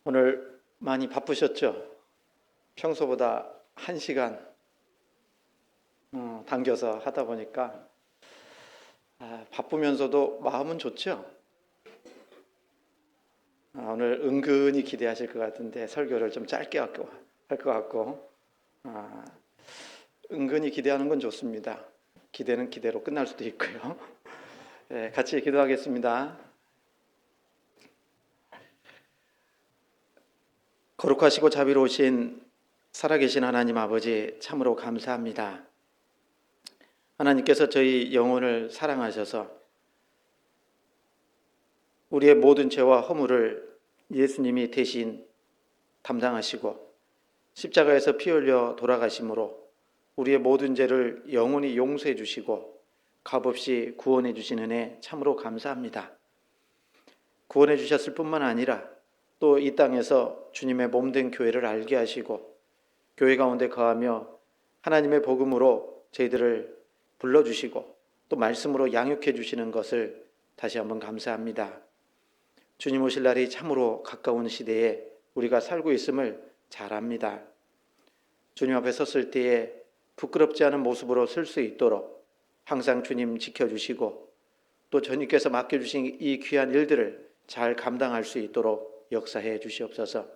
오늘 많이 바쁘셨죠? 평소보다 1시간 당겨서 하다 보니까 바쁘면서도 마음은 좋죠? 오늘 은근히 기대하실 것 같은데 설교를 좀 짧게 할 것 같고 은근히 기대하는 건 좋습니다. 기대는 기대로 끝날 수도 있고요. 네, 같이 기도하겠습니다. 거룩하시고 자비로우신 살아계신 하나님 아버지, 참으로 감사합니다. 하나님께서 저희 영혼을 사랑하셔서 우리의 모든 죄와 허물을 예수님이 대신 담당하시고 십자가에서 피 흘려 돌아가심으로 우리의 모든 죄를 영원히 용서해 주시고 값없이 구원해 주신 은혜 참으로 감사합니다. 구원해 주셨을 뿐만 아니라 또 이 땅에서 주님의 몸된 교회를 알게 하시고 교회 가운데 거하며 하나님의 복음으로 저희들을 불러주시고 또 말씀으로 양육해 주시는 것을 다시 한번 감사합니다. 주님 오실 날이 참으로 가까운 시대에 우리가 살고 있음을 잘 압니다. 주님 앞에 섰을 때에 부끄럽지 않은 모습으로 설 수 있도록 항상 주님 지켜주시고 또 주님께서 맡겨주신 이 귀한 일들을 잘 감당할 수 있도록 역사해 주시옵소서.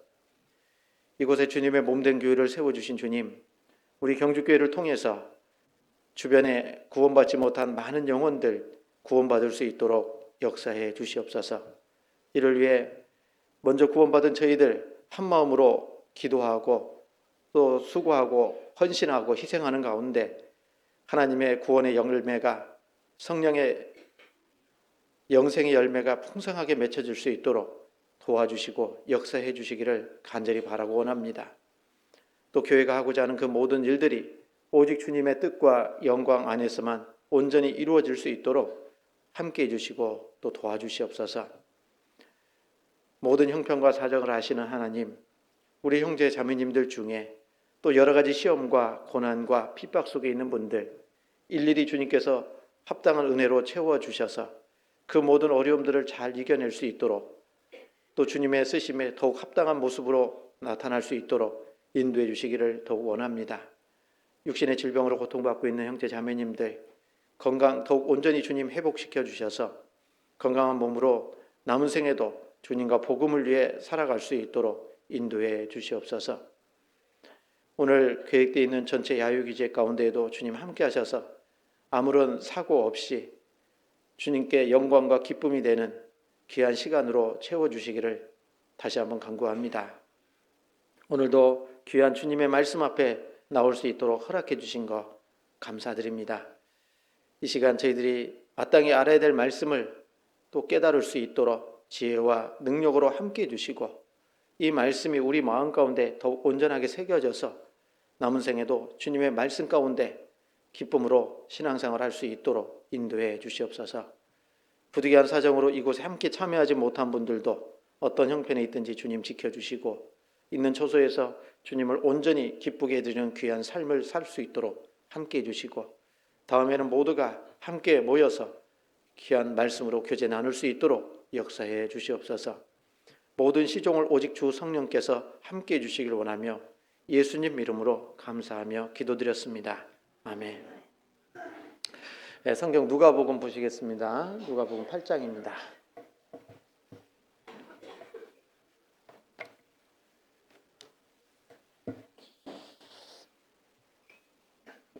이곳에 주님의 몸된 교회를 세워주신 주님, 우리 경주교회를 통해서 주변에 구원받지 못한 많은 영혼들 구원받을 수 있도록 역사해 주시옵소서. 이를 위해 먼저 구원받은 저희들 한마음으로 기도하고 또 수고하고 헌신하고 희생하는 가운데 하나님의 구원의 열매가 성령의 영생의 열매가 풍성하게 맺혀질 수 있도록 도와주시고 역사해 주시기를 간절히 바라고 원합니다. 또 교회가 하고자 하는 그 모든 일들이 오직 주님의 뜻과 영광 안에서만 온전히 이루어질 수 있도록 함께해 주시고 또 도와주시옵소서. 모든 형편과 사정을 아시는 하나님, 우리 형제 자매님들 중에 또 여러 가지 시험과 고난과 핍박 속에 있는 분들 일일이 주님께서 합당한 은혜로 채워주셔서 그 모든 어려움들을 잘 이겨낼 수 있도록 또 주님의 쓰심에 더욱 합당한 모습으로 나타날 수 있도록 인도해 주시기를 더욱 원합니다. 육신의 질병으로 고통받고 있는 형제 자매님들 건강 더욱 온전히 주님 회복시켜 주셔서 건강한 몸으로 남은 생에도 주님과 복음을 위해 살아갈 수 있도록 인도해 주시옵소서. 오늘 계획되어 있는 전체 야유기제 가운데에도 주님 함께 하셔서 아무런 사고 없이 주님께 영광과 기쁨이 되는 귀한 시간으로 채워주시기를 다시 한번 간구합니다. 오늘도 귀한 주님의 말씀 앞에 나올 수 있도록 허락해 주신 것 감사드립니다. 이 시간 저희들이 마땅히 알아야 될 말씀을 또 깨달을 수 있도록 지혜와 능력으로 함께 해주시고 이 말씀이 우리 마음 가운데 더욱 온전하게 새겨져서 남은 생에도 주님의 말씀 가운데 기쁨으로 신앙생활을 할 수 있도록 인도해 주시옵소서. 부득이한 사정으로 이곳에 함께 참여하지 못한 분들도 어떤 형편에 있든지 주님 지켜주시고 있는 처소에서 주님을 온전히 기쁘게 해드리는 귀한 삶을 살 수 있도록 함께 해주시고 다음에는 모두가 함께 모여서 귀한 말씀으로 교제 나눌 수 있도록 역사해 주시옵소서. 모든 시종을 오직 주 성령께서 함께 해주시길 원하며 예수님 이름으로 감사하며 기도드렸습니다. 아멘. 네, 성경 누가복음 보시겠습니다. 누가복음 8장입니다.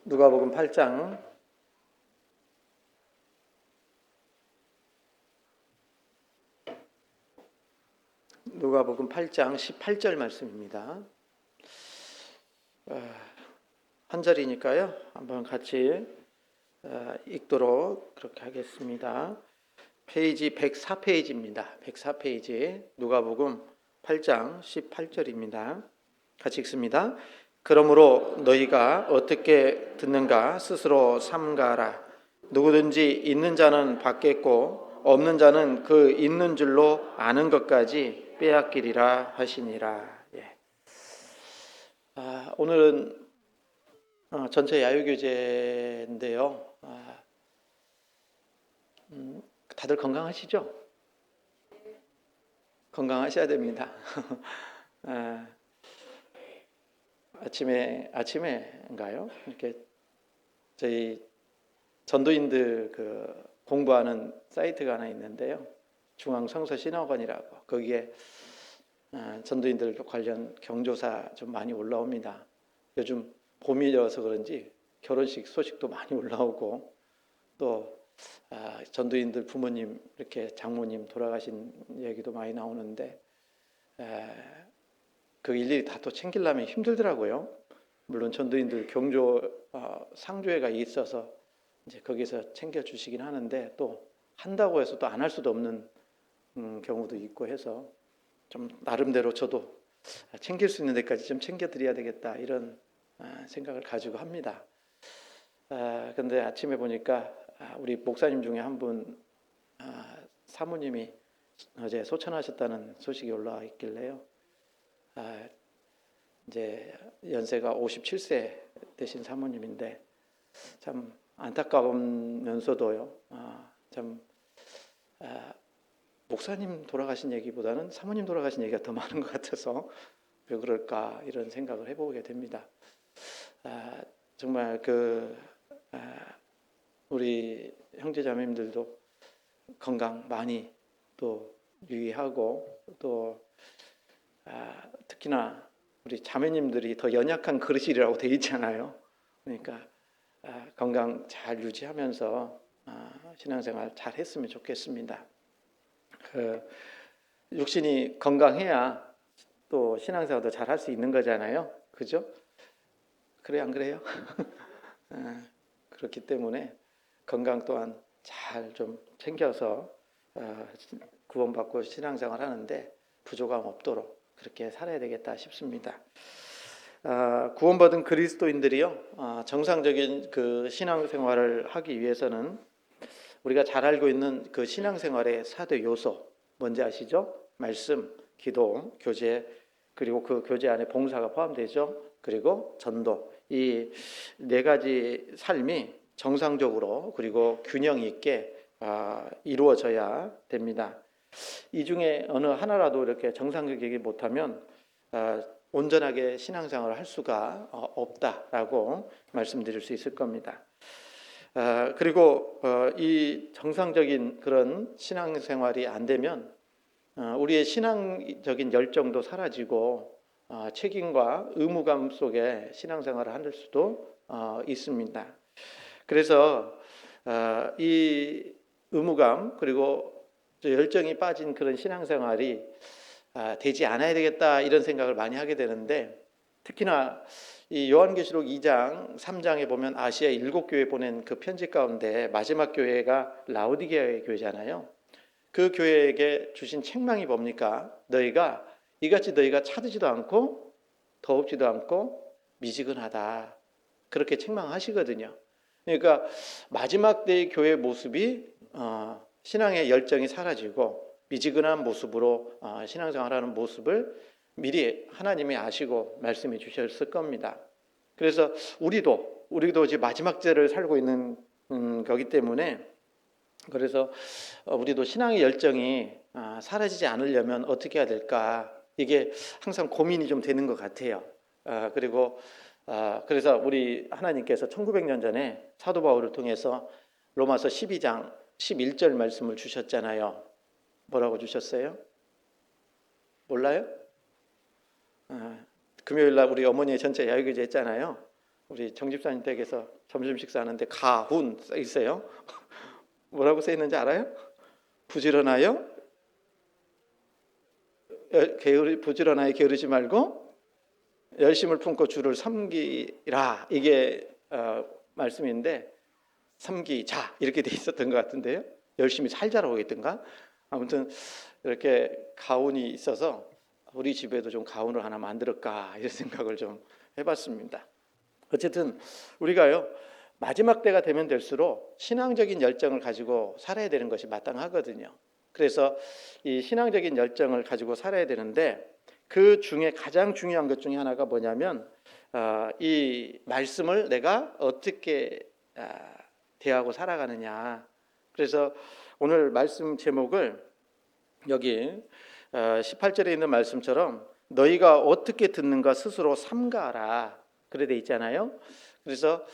누가복음 8장 누가복음 8장 18절 말씀입니다. 한 절이니까요. 한번 같이 읽도록 그렇게 하겠습니다. 페이지 104페이지입니다. 104페이지 누가복음 8장 18절입니다. 같이 읽습니다. 그러므로 너희가 어떻게 듣는가 스스로 삼가라. 누구든지 있는 자는 받겠고 없는 자는 그 있는 줄로 아는 것까지 빼앗기리라 하시니라. 예. 오늘은 전체 야유교제인데요. 다들 건강하시죠? 건강하셔야 됩니다. 아, 아침에인가요? 이렇게 저희 전도인들 그 공부하는 사이트가 하나 있는데요. 중앙성서신학원이라고 거기에 전도인들 관련 경조사 좀 많이 올라옵니다. 요즘 봄이라서 그런지 결혼식 소식도 많이 올라오고 또 전도인들 부모님 이렇게 장모님 돌아가신 얘기도 많이 나오는데 그 일일이 다 또 챙기려면 힘들더라고요. 물론 전도인들 경조 상조회가 있어서 이제 거기서 챙겨주시긴 하는데 또 한다고 해서 또 안 할 수도 없는 경우도 있고 해서 좀 나름대로 저도 챙길 수 있는 데까지 좀 챙겨드려야 되겠다 이런 생각을 가지고 합니다. 근데 아침에 보니까 우리 목사님 중에 한 분 사모님이 어제 소천하셨다는 소식이 올라와 있길래요. 이제 연세가 57세 되신 사모님인데 참 안타까우면서도요. 참 목사님 돌아가신 얘기보다는 사모님 돌아가신 얘기가 더 많은 것 같아서 왜 그럴까 이런 생각을 해보게 됩니다. 정말 우리 형제자매님들도 건강 많이 또 유의하고 또 특히나 우리 자매님들이 더 연약한 그릇이라고 돼 있잖아요. 그러니까 건강 잘 유지하면서 신앙생활 잘 했으면 좋겠습니다. 육신이 건강해야 또 신앙생활도 잘 할 수 있는 거잖아요. 그죠? 그래 안 그래요? 그렇기 때문에 건강 또한 잘 좀 챙겨서 구원받고 신앙생활 하는데 부족함 없도록 그렇게 살아야 되겠다 싶습니다. 구원받은 그리스도인들이요 정상적인 그 신앙생활을 하기 위해서는 우리가 잘 알고 있는 그 신앙생활의 4대 요소 뭔지 아시죠? 말씀, 기도, 교제, 그리고 그 교제 안에 봉사가 포함되죠. 그리고 전도. 이 네 가지 삶이 정상적으로 그리고 균형 있게 이루어져야 됩니다. 이 중에 어느 하나라도 이렇게 정상적이지 못하면 온전하게 신앙생활을 할 수가 없다라고 말씀드릴 수 있을 겁니다. 그리고 이 정상적인 그런 신앙생활이 안 되면 우리의 신앙적인 열정도 사라지고 책임과 의무감 속에 신앙생활을 할 수도 있습니다. 그래서 이 의무감 그리고 열정이 빠진 그런 신앙생활이 되지 않아야 되겠다 이런 생각을 많이 하게 되는데 특히나 이 요한계시록 2장, 3장에 보면 아시아 7교회 보낸 그 편지 가운데 마지막 교회가 라오디게아의 교회잖아요. 그 교회에게 주신 책망이 뭡니까? 너희가 이같이 너희가 차지도 않고 더웁지도 않고 미지근하다. 그렇게 책망하시거든요. 그러니까 마지막 때의 교회 모습이 신앙의 열정이 사라지고 미지근한 모습으로 신앙생활하는 모습을 미리 하나님이 아시고 말씀해 주셨을 겁니다. 그래서 우리도 이제 마지막 때를 살고 있는 거기 때문에 그래서 우리도 신앙의 열정이 사라지지 않으려면 어떻게 해야 될까? 이게 항상 고민이 좀 되는 것 같아요. 그리고 그래서 우리 하나님께서 1900년 전에 사도 바울을 통해서 로마서 12장 11절 말씀을 주셨잖아요. 뭐라고 주셨어요? 몰라요? 금요일 날 우리 어머니의 전체 야유기제 했잖아요. 우리 정집사님 댁에서 점심 식사하는데 가훈 써 있어요. 뭐라고 써 있는지 알아요? 부지런하여 부지런하여 게으르지 말고 열심을 품고 주를 섬기라. 이게 말씀인데 섬기자 이렇게 돼 있었던 것 같은데요. 열심히 살자라고 했던가? 아무튼 이렇게 가훈이 있어서 우리 집에도 좀 가훈을 하나 만들었까 이런 생각을 좀 해봤습니다. 어쨌든 우리가요 마지막 때가 되면 될수록 신앙적인 열정을 가지고 살아야 되는 것이 마땅하거든요. 그래서 이 신앙적인 열정을 가지고 살아야 되는데 그 중에 가장 중요한 것 중에 하나가 뭐냐면 이 말씀을 내가 어떻게 대하고 살아가느냐. 그래서 오늘 말씀 제목을 여기 18절에 있는 말씀처럼 너희가 어떻게 듣는가 스스로 삼가라 그래 돼 있잖아요. 그래서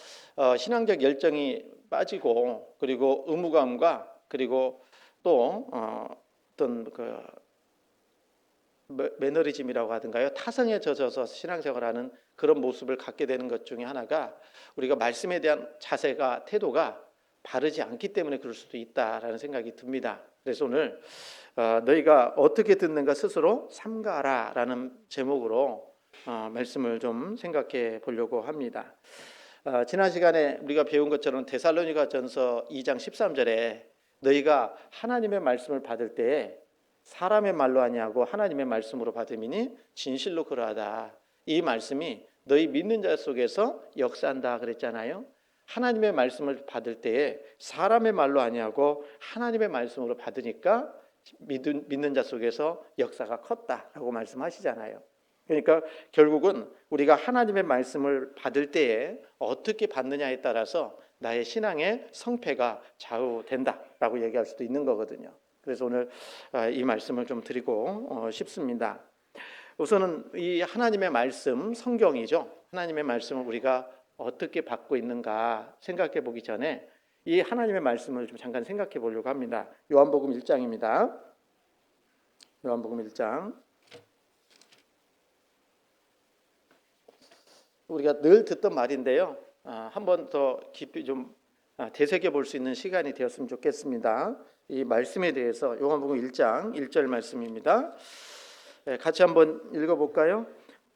신앙적 열정이 빠지고 그리고 의무감과 그리고 또 어떤 그 매너리즘이라고 하던가요, 타성에 젖어서 신앙생활하는 그런 모습을 갖게 되는 것 중에 하나가 우리가 말씀에 대한 자세가 태도가 바르지 않기 때문에 그럴 수도 있다라는 생각이 듭니다. 그래서 오늘 너희가 어떻게 듣는가 스스로 삼가라라는 제목으로 말씀을 좀 생각해 보려고 합니다. 지난 시간에 우리가 배운 것처럼 데살로니가전서 2장 13절에 너희가 하나님의 말씀을 받을 때에 사람의 말로 아니하고 하나님의 말씀으로 받음이니 진실로 그러하다. 이 말씀이 너희 믿는 자 속에서 역사한다 그랬잖아요. 하나님의 말씀을 받을 때에 사람의 말로 아니하고 하나님의 말씀으로 받으니까 믿는 자 속에서 역사가 컸다라고 말씀하시잖아요. 그러니까 결국은 우리가 하나님의 말씀을 받을 때에 어떻게 받느냐에 따라서 나의 신앙의 성패가 좌우된다라고 얘기할 수도 있는 거거든요. 그래서 오늘 이 말씀을 좀 드리고 싶습니다. 우선은 이 하나님의 말씀, 성경이죠. 하나님의 말씀을 우리가 어떻게 받고 있는가 생각해 보기 전에 이 하나님의 말씀을 좀 잠깐 생각해 보려고 합니다. 요한복음 1장입니다. 요한복음 1장. 우리가 늘 듣던 말인데요. 한 번 더 깊이 좀 되새겨 볼 수 있는 시간이 되었으면 좋겠습니다. 이 말씀에 대해서 요한복음 1장 1절 말씀입니다. 같이 한번 읽어볼까요?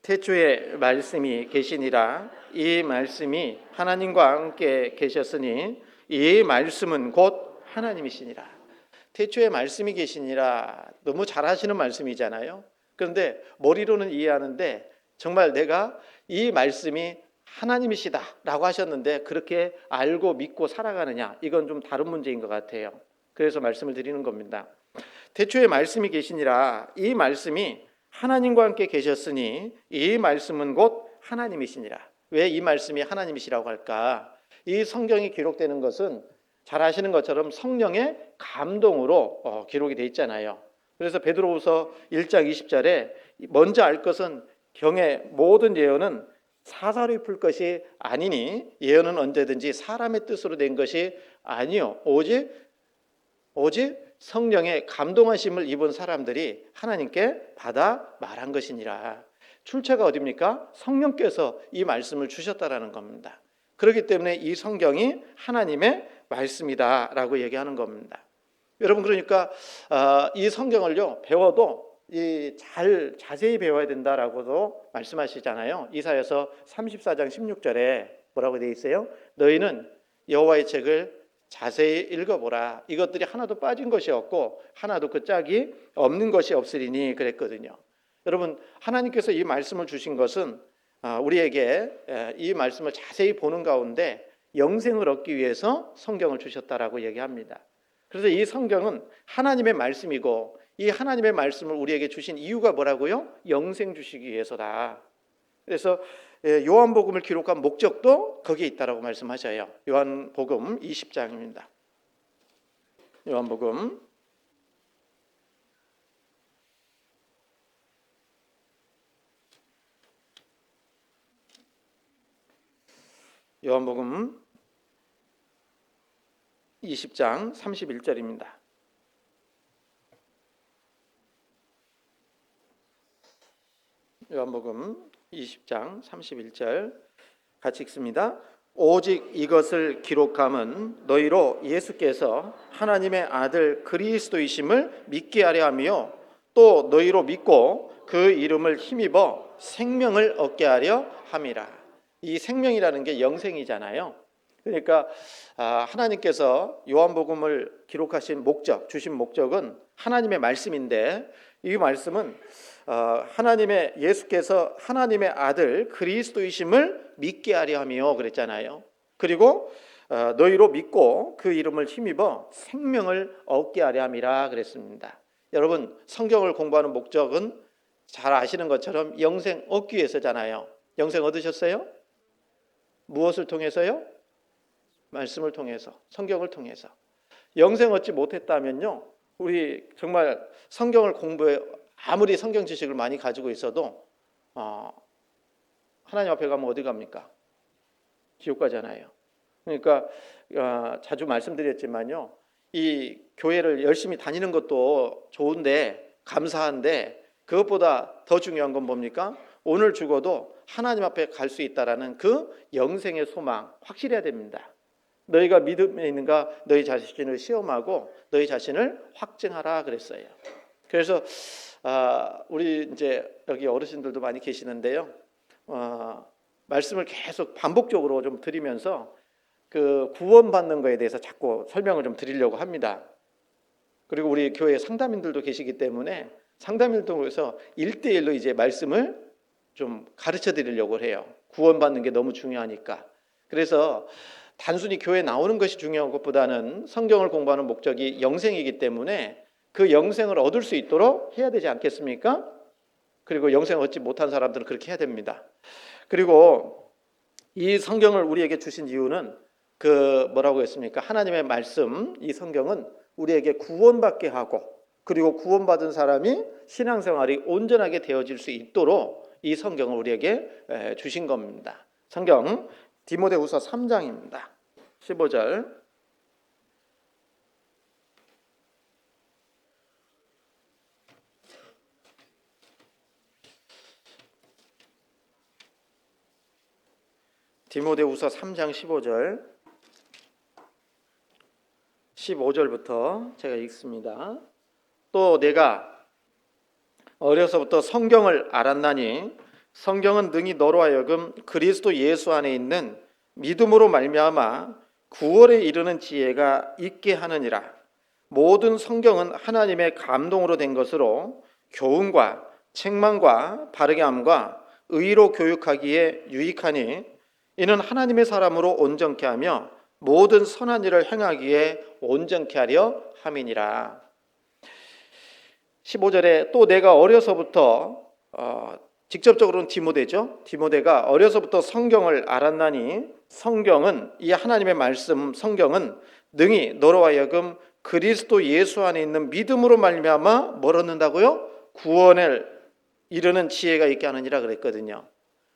태초에 말씀이 계시니라. 이 말씀이 하나님과 함께 계셨으니 이 말씀은 곧 하나님이시니라. 태초에 말씀이 계시니라. 너무 잘하시는 말씀이잖아요. 그런데 머리로는 이해하는데 정말 내가 이 말씀이 하나님이시다라고 하셨는데 그렇게 알고 믿고 살아가느냐, 이건 좀 다른 문제인 것 같아요. 그래서 말씀을 드리는 겁니다. 태초에 말씀이 계시니라. 이 말씀이 하나님과 함께 계셨으니 이 말씀은 곧 하나님이시니라. 왜 이 말씀이 하나님이시라고 할까? 이 성경이 기록되는 것은 잘 아시는 것처럼 성령의 감동으로 기록이 돼 있잖아요. 그래서 베드로후서 1장 20절에 먼저 알 것은 경의 모든 예언은 사사로이 풀 것이 아니니 예언은 언제든지 사람의 뜻으로 된 것이 아니요 오직 성령의 감동하심을 입은 사람들이 하나님께 받아 말한 것이니라. 출처가 어디입니까? 성령께서 이 말씀을 주셨다라는 겁니다. 그렇기 때문에 이 성경이 하나님의 말씀이다라고 얘기하는 겁니다. 여러분, 그러니까 이 성경을요 배워도 자세히 배워야 된다라고도 말씀하시잖아요. 이사야서 34장 16절에 뭐라고 되어 있어요? 너희는 여호와의 책을 자세히 읽어보라. 이것들이 하나도 빠진 것이 없고 하나도 그 짝이 없는 것이 없으리니 그랬거든요. 여러분, 하나님께서 이 말씀을 주신 것은 우리에게 이 말씀을 자세히 보는 가운데 영생을 얻기 위해서 성경을 주셨다라고 얘기합니다. 그래서 이 성경은 하나님의 말씀이고 이 하나님의 말씀을 우리에게 주신 이유가 뭐라고요? 영생 주시기 위해서다. 그래서 요한복음을 기록한 목적도 거기에 있다라고 말씀하셔요. 요한복음 20장입니다. 요한복음 20장 31절입니다. 요한복음 20장 31절 같이 읽습니다. 오직 이것을 기록함은 너희로 예수께서 하나님의 아들 그리스도이심을 믿게 하려 하며 또 너희로 믿고 그 이름을 힘입어 생명을 얻게 하려 함이라. 이 생명이라는 게 영생이잖아요. 그러니까 하나님께서 요한복음을 기록하신 목적, 주신 목적은 하나님의 말씀인데 이 말씀은 하나님의 예수께서 하나님의 아들 그리스도이심을 믿게 하려 하며 그랬잖아요. 그리고 너희로 믿고 그 이름을 힘입어 생명을 얻게 하려 함이라 그랬습니다. 여러분, 성경을 공부하는 목적은 잘 아시는 것처럼 영생 얻기 위해서잖아요. 영생 얻으셨어요? 무엇을 통해서요? 말씀을 통해서, 성경을 통해서. 영생 얻지 못했다면요, 우리 정말 성경을 공부해 아무리 성경 지식을 많이 가지고 있어도 하나님 앞에 가면 어디 갑니까? 지옥 가잖아요. 그러니까 자주 말씀드렸지만요, 이 교회를 열심히 다니는 것도 좋은데 감사한데 그것보다 더 중요한 건 뭡니까? 오늘 죽어도 하나님 앞에 갈 수 있다라는 그 영생의 소망 확실해야 됩니다. 너희가 믿음에 있는가 너희 자신을 시험하고 너희 자신을 확증하라 그랬어요. 그래서 우리 이제 여기 어르신들도 많이 계시는데요. 말씀을 계속 반복적으로 좀 드리면서 그 구원받는 거에 대해서 자꾸 설명을 좀 드리려고 합니다. 그리고 우리 교회 상담인들도 계시기 때문에 상담인들에서 1대1로 이제 말씀을 좀 가르쳐 드리려고 해요. 구원받는 게 너무 중요하니까. 그래서 단순히 교회에 나오는 것이 중요한 것보다는 성경을 공부하는 목적이 영생이기 때문에 그 영생을 얻을 수 있도록 해야 되지 않겠습니까? 그리고 영생을 얻지 못한 사람들은 그렇게 해야 됩니다. 그리고 이 성경을 우리에게 주신 이유는 그 뭐라고 했습니까? 하나님의 말씀, 이 성경은 우리에게 구원받게 하고 그리고 구원받은 사람이 신앙생활이 온전하게 되어질 수 있도록 이 성경을 우리에게 주신 겁니다. 성경 디모데후서 3장입니다. 15절. 디모데후서 3장 15절. 15절부터 제가 읽습니다. 또 내가 어려서부터 성경을 알았나니 성경은 능히 너로 하여금 그리스도 예수 안에 있는 믿음으로 말미암아 구원에 이르는 지혜가 있게 하느니라. 모든 성경은 하나님의 감동으로 된 것으로 교훈과 책망과 바르게 함과 의로 교육하기에 유익하니 이는 하나님의 사람으로 온전케 하며 모든 선한 일을 행하기에 온전케 하려 함이니라. 15절에 또 내가 어려서부터 직접적으로는 디모데죠. 디모데가 어려서부터 성경을 알았나니 성경은 이 하나님의 말씀 성경은 능히 너로 하여금 그리스도 예수 안에 있는 믿음으로 말미암아 뭘 얻는다고요? 구원을 이루는 지혜가 있게 하느니라 그랬거든요.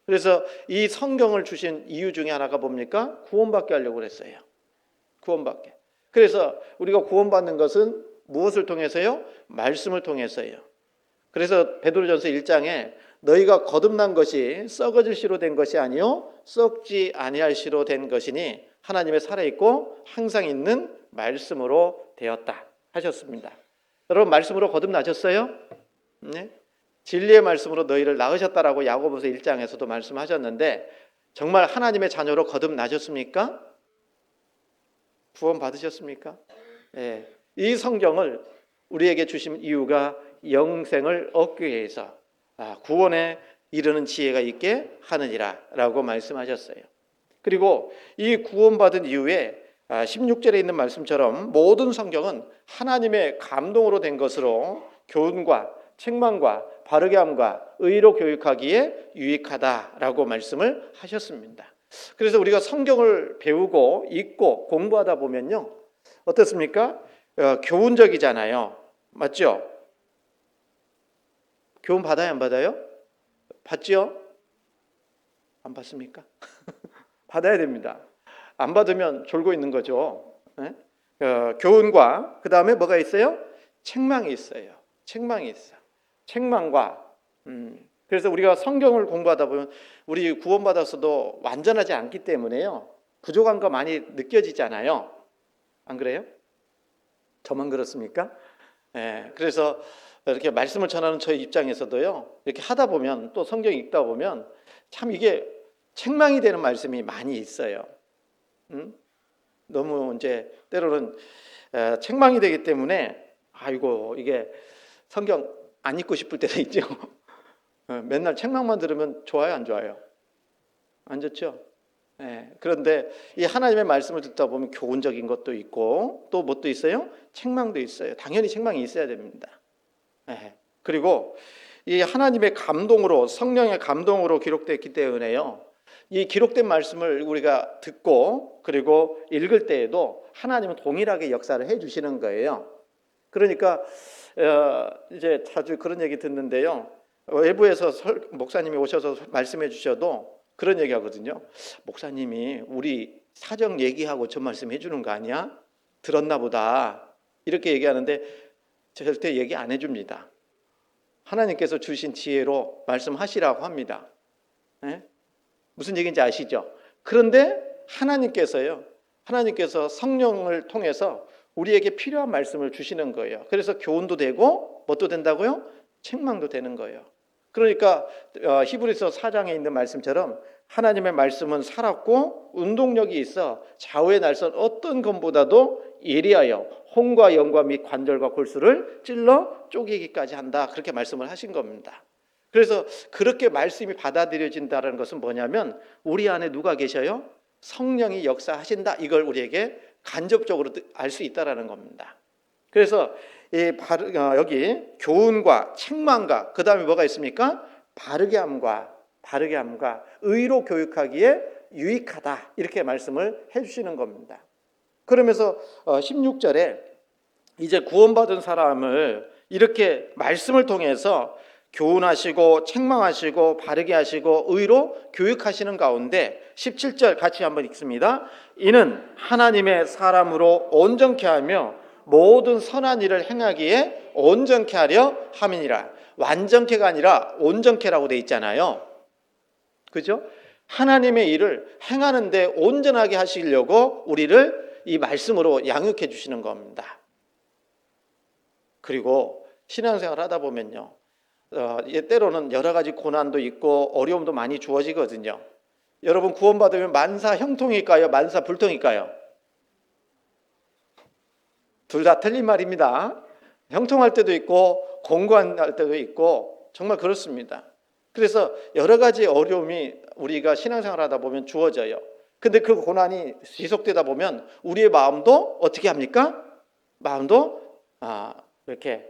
그래서 이 성경을 주신 이유 중에 하나가 뭡니까? 구원받게 하려고 그랬어요. 구원받게. 그래서 우리가 구원받는 것은 무엇을 통해서요? 말씀을 통해서요. 그래서 베드로전서 1장에 너희가 거듭난 것이 썩어질 씨로 된 것이 아니요 썩지 아니할 씨로 된 것이니 하나님의 살아있고 항상 있는 말씀으로 되었다 하셨습니다. 여러분 말씀으로 거듭나셨어요? 네? 진리의 말씀으로 너희를 낳으셨다라고 야고보서 1장에서도 말씀하셨는데 정말 하나님의 자녀로 거듭나셨습니까? 구원 받으셨습니까? 네. 이 성경을 우리에게 주신 이유가 영생을 얻기 위해서 구원에 이르는 지혜가 있게 하느니라 라고 말씀하셨어요. 그리고 이 구원받은 이후에 16절에 있는 말씀처럼 모든 성경은 하나님의 감동으로 된 것으로 교훈과 책망과 바르게 함과 의로 교육하기에 유익하다라고 말씀을 하셨습니다. 그래서 우리가 성경을 배우고 읽고 공부하다 보면요 어떻습니까? 교훈적이잖아요. 맞죠? 교훈 받아요 안 받아요? 받죠? 안 받습니까? 받아야 됩니다. 안 받으면 졸고 있는 거죠. 네? 교훈과 그 다음에 뭐가 있어요? 책망이 있어요. 책망이 있어요. 책망과 그래서 우리가 성경을 공부하다 보면 우리 구원받았어도 완전하지 않기 때문에요 부족한 거 많이 느껴지잖아요. 안 그래요? 저만 그렇습니까? 네, 그래서 이렇게 말씀을 전하는 저희 입장에서도요 이렇게 하다 보면 또 성경 읽다 보면 참 이게 책망이 되는 말씀이 많이 있어요. 너무 이제 때로는 책망이 되기 때문에 아이고 이게 성경 안 읽고 싶을 때도 있죠. 맨날 책망만 들으면 좋아요 안 좋아요? 안 좋죠? 네, 그런데 이 하나님의 말씀을 듣다 보면 교훈적인 것도 있고 또 뭣도 있어요? 책망도 있어요. 당연히 책망이 있어야 됩니다. 네, 그리고 이 하나님의 감동으로 성령의 감동으로 기록됐기 때문에요 이 기록된 말씀을 우리가 듣고 그리고 읽을 때에도 하나님은 동일하게 역사를 해주시는 거예요. 그러니까 이제 자주 그런 얘기 듣는데요. 외부에서 목사님이 오셔서 말씀해 주셔도 그런 얘기 하거든요. 목사님이 우리 사정 얘기하고 저 말씀해 주는 거 아니야? 들었나 보다. 이렇게 얘기하는데 절대 얘기 안 해줍니다. 하나님께서 주신 지혜로 말씀하시라고 합니다. 네? 무슨 얘기인지 아시죠? 그런데 하나님께서 성령을 통해서 우리에게 필요한 말씀을 주시는 거예요. 그래서 교훈도 되고 뭣도 된다고요? 책망도 되는 거예요. 그러니까 히브리서 4장에 있는 말씀처럼 하나님의 말씀은 살았고 운동력이 있어 좌우의 날선 어떤 검보다도 예리하여 혼과 영과 및 관절과 골수를 찔러 쪼개기까지 한다. 그렇게 말씀을 하신 겁니다. 그래서 그렇게 말씀이 받아들여진다는 것은 뭐냐면 우리 안에 누가 계셔요? 성령이 역사하신다. 이걸 우리에게 간접적으로 알 수 있다는 겁니다. 그래서 여기 교훈과 책망과 그 다음에 뭐가 있습니까? 바르게 함과 의로 교육하기에 유익하다. 이렇게 말씀을 해주시는 겁니다. 그러면서 16절에 이제 구원받은 사람을 이렇게 말씀을 통해서 교훈하시고 책망하시고 바르게 하시고 의로 교육하시는 가운데 17절 같이 한번 읽습니다. 이는 하나님의 사람으로 온전케 하며 모든 선한 일을 행하기에 온전케 하려 함이니라. 완전케가 아니라 온전케라고 돼 있잖아요. 그죠? 하나님의 일을 행하는데 온전하게 하시려고 우리를 이 말씀으로 양육해 주시는 겁니다. 그리고 신앙생활 하다 보면요, 때로는 여러 가지 고난도 있고 어려움도 많이 주어지거든요. 여러분 구원받으면 만사 형통일까요? 만사 불통일까요? 둘 다 틀린 말입니다. 형통할 때도 있고 공고할 때도 있고 정말 그렇습니다. 그래서 여러 가지 어려움이 우리가 신앙생활 하다 보면 주어져요. 근데 그 고난이 지속되다 보면 우리의 마음도 어떻게 합니까? 마음도 이렇게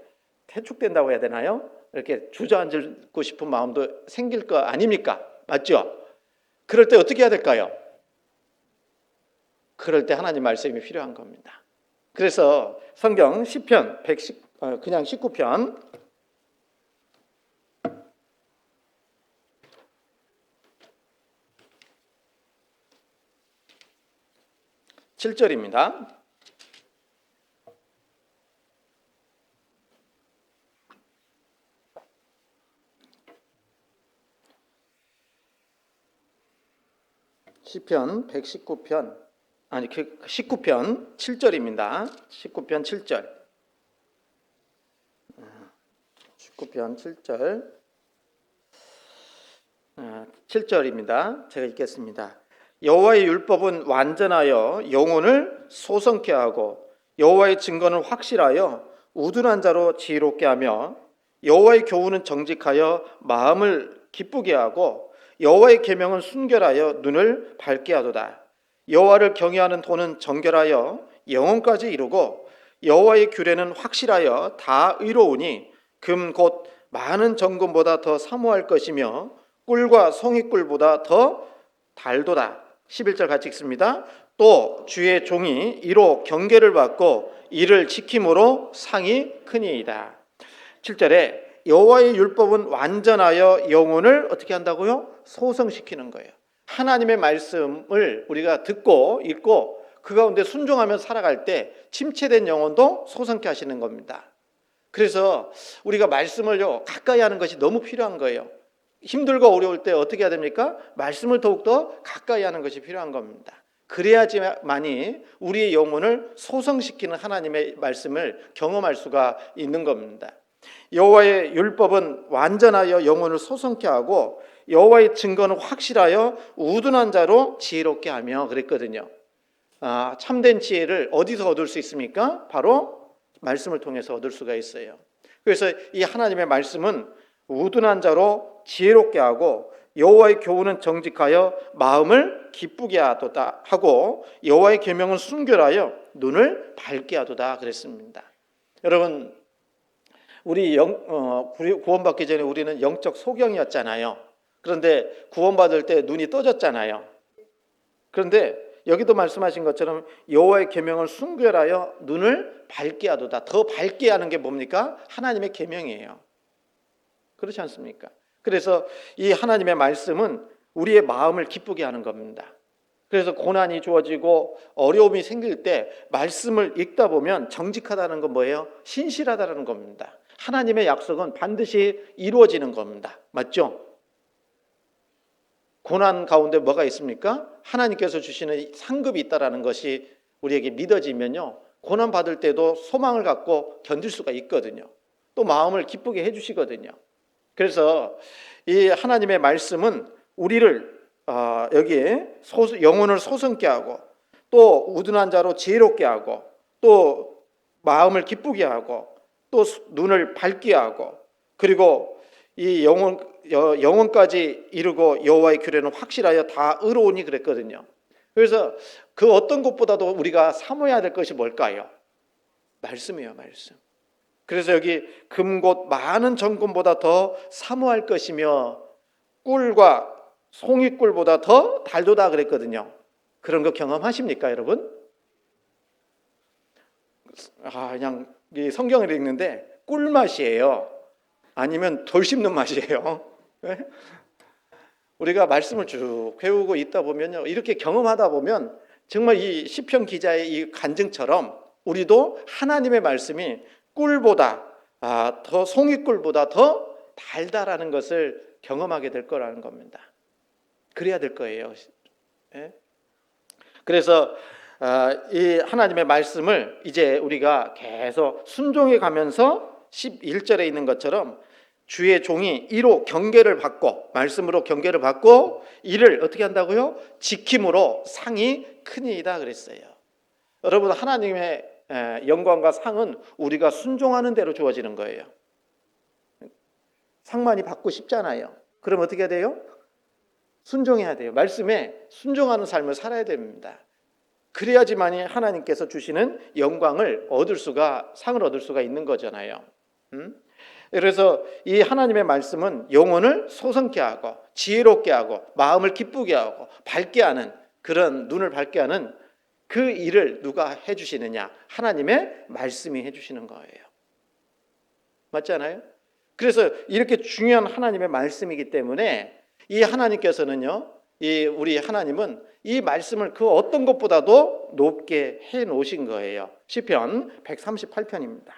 태축된다고 해야 되나요? 이렇게 주저앉고 싶은 마음도 생길 거 아닙니까? 맞죠? 그럴 때 어떻게 해야 될까요? 그럴 때 하나님 말씀이 필요한 겁니다. 그래서 성경 시편 19편 7절입니다. 시편 19편 7절입니다. 19편 7절. 19편 7절. 7절입니다. 제가 읽겠습니다. 여호와의 율법은 완전하여 영혼을 소성케 하고 여호와의 증거는 확실하여 우둔한 자로 지혜롭게 하며 여호와의 교훈은 정직하여 마음을 기쁘게 하고 여호와의 계명은 순결하여 눈을 밝게 하도다. 여호와를 경외하는 도는 정결하여 영혼까지 이루고 여호와의 규례는 확실하여 다 의로우니 금 곧 많은 정금보다 더 사모할 것이며 꿀과 송이꿀보다 더 달도다. 11절 같이 읽습니다. 또 주의 종이 이로 경계를 받고 이를 지킴으로 상이 크니이다. 7절에 여호와의 율법은 완전하여 영혼을 어떻게 한다고요? 소성시키는 거예요. 하나님의 말씀을 우리가 듣고 읽고 그 가운데 순종하며 살아갈 때 침체된 영혼도 소성케 하시는 겁니다. 그래서 우리가 말씀을요 가까이 하는 것이 너무 필요한 거예요. 힘들고 어려울 때 어떻게 해야 됩니까? 말씀을 더욱더 가까이 하는 것이 필요한 겁니다. 그래야지만이 우리의 영혼을 소성시키는 하나님의 말씀을 경험할 수가 있는 겁니다. 여호와의 율법은 완전하여 영혼을 소성케 하고 여호와의 증거는 확실하여 우둔한 자로 지혜롭게 하며 그랬거든요. 참된 지혜를 어디서 얻을 수 있습니까? 바로 말씀을 통해서 얻을 수가 있어요. 그래서 이 하나님의 말씀은 우둔한 자로 지혜롭게 하고 여호와의 교훈은 정직하여 마음을 기쁘게 하도다 하고 여호와의 계명은 순결하여 눈을 밝게 하도다 그랬습니다. 여러분 우리 구원받기 전에 우리는 영적 소경이었잖아요. 그런데 구원받을 때 눈이 떠졌잖아요. 그런데 여기도 말씀하신 것처럼 여호와의 계명을 순결하여 눈을 밝게 하도다. 더 밝게 하는 게 뭡니까? 하나님의 계명이에요. 그렇지 않습니까? 그래서 이 하나님의 말씀은 우리의 마음을 기쁘게 하는 겁니다. 그래서 고난이 주어지고 어려움이 생길 때 말씀을 읽다 보면 정직하다는 건 뭐예요? 신실하다는 겁니다. 하나님의 약속은 반드시 이루어지는 겁니다. 맞죠? 고난 가운데 뭐가 있습니까? 하나님께서 주시는 상급이 있다는 것이 우리에게 믿어지면요, 고난 받을 때도 소망을 갖고 견딜 수가 있거든요. 또 마음을 기쁘게 해주시거든요. 그래서 이 하나님의 말씀은 우리를 여기에 영혼을 소성케 하고, 또 우둔한 자로 지혜롭게 하고, 또 마음을 기쁘게 하고, 또 눈을 밝게 하고, 그리고 이 영혼까지 이루고 여호와의 규례는 확실하여 다 의로우니 그랬거든요. 그래서 그 어떤 것보다도 우리가 사모해야 될 것이 뭘까요? 말씀이에요, 말씀. 그래서 여기 금곧 많은 정금보다 더 사모할 것이며 꿀과 송이꿀보다 더 달도다 그랬거든요. 그런 거 경험하십니까, 여러분? 그냥 이 성경을 읽는데 꿀맛이에요? 아니면 돌 씹는 맛이에요? 우리가 말씀을 쭉 배우고 있다 보면요, 이렇게 경험하다 보면 정말 이 시편 기자의 이 간증처럼 우리도 하나님의 말씀이 꿀보다 더 송이꿀보다 더 달다라는 것을 경험하게 될 거라는 겁니다. 그래야 될 거예요. 그래서 이 하나님의 말씀을 이제 우리가 계속 순종해 가면서 11절에 있는 것처럼 주의 종이 이로 경계를 받고, 말씀으로 경계를 받고 이를 어떻게 한다고요? 지킴으로 상이 크니이다 그랬어요. 여러분, 하나님의 영광과 상은 우리가 순종하는 대로 주어지는 거예요. 상 많이 받고 싶잖아요. 그럼 어떻게 해야 돼요? 순종해야 돼요. 말씀에 순종하는 삶을 살아야 됩니다. 그래야지만이 하나님께서 주시는 영광을 상을 얻을 수가 있는 거잖아요. 그래서 이 하나님의 말씀은 영혼을 소성케 하고 지혜롭게 하고 마음을 기쁘게 하고 밝게 하는, 그런 눈을 밝게 하는 그 일을 누가 해주시느냐? 하나님의 말씀이 해주시는 거예요. 맞지 않아요? 그래서 이렇게 중요한 하나님의 말씀이기 때문에 이 하나님께서는요, 우리 하나님은 이 말씀을 그 어떤 것보다도 높게 해 놓으신 거예요. 시편 138편입니다.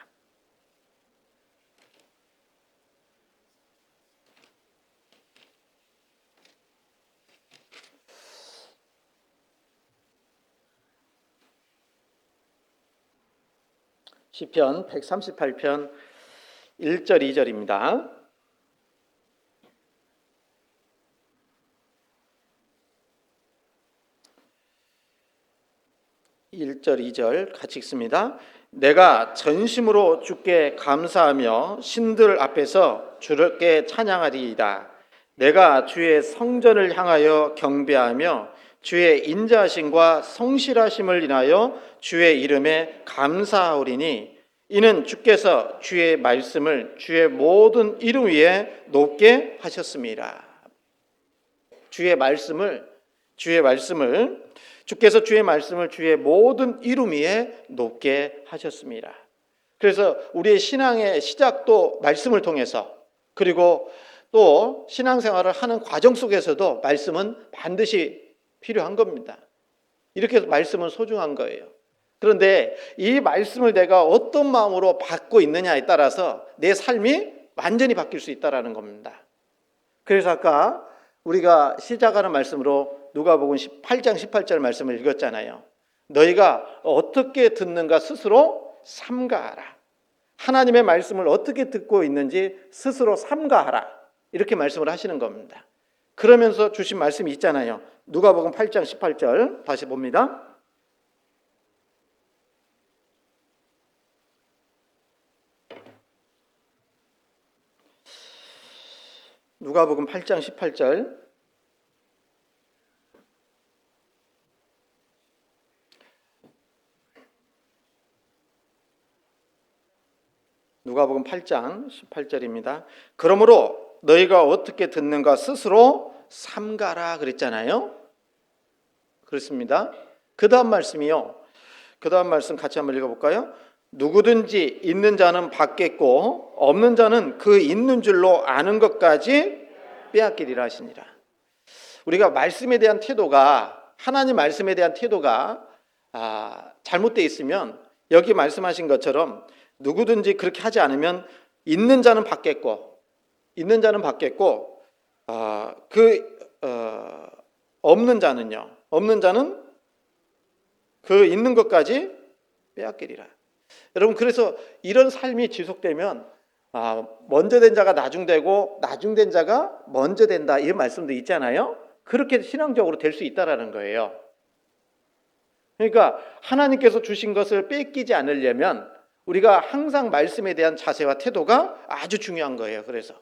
시편 138편 1절 2절입니다. 1절 2절 같이 읽습니다. 내가 전심으로 주께 감사하며 신들 앞에서 주께 찬양하리이다. 내가 주의 성전을 향하여 경배하며 주의 인자하심과 성실하심을 인하여 주의 이름에 감사하오리니 이는 주께서 주의 말씀을 주의 모든 이름 위에 높게 하셨습니다. 주께서 주의 말씀을 주의 모든 이름 위에 높게 하셨습니다. 그래서 우리의 신앙의 시작도 말씀을 통해서, 그리고 또 신앙생활을 하는 과정 속에서도 말씀은 반드시 필요한 겁니다. 이렇게 해서 말씀은 소중한 거예요. 그런데 이 말씀을 내가 어떤 마음으로 받고 있느냐에 따라서 내 삶이 완전히 바뀔 수 있다는 겁니다. 그래서 아까 우리가 시작하는 말씀으로 누가복음 8장 18절 말씀을 읽었잖아요. 너희가 어떻게 듣는가 스스로 삼가하라. 하나님의 말씀을 어떻게 듣고 있는지 스스로 삼가하라. 이렇게 말씀을 하시는 겁니다. 그러면서 주신 말씀이 있잖아요. 누가복음 8장 18절 다시 봅니다. 누가복음 8장 18절 누가복음 8장 18절입니다. 그러므로 너희가 어떻게 듣는가 스스로 삼가라 그랬잖아요. 그렇습니다. 그 다음 말씀이요. 그 다음 말씀 같이 한번 읽어볼까요? 누구든지 있는 자는 받겠고 없는 자는 그 있는 줄로 아는 것까지 빼앗기리라 하시니라. 우리가 말씀에 대한 태도가, 하나님 말씀에 대한 태도가 잘못되어 있으면 여기 말씀하신 것처럼 누구든지 그렇게 하지 않으면 있는 자는 받겠고 없는 자는 그 있는 것까지 빼앗기리라. 여러분, 그래서 이런 삶이 지속되면 먼저 된 자가 나중되고 나중된 자가 먼저 된다, 이 말씀도 있잖아요. 그렇게 신앙적으로 될 수 있다라는 거예요. 그러니까 하나님께서 주신 것을 뺏기지 않으려면 우리가 항상 말씀에 대한 자세와 태도가 아주 중요한 거예요. 그래서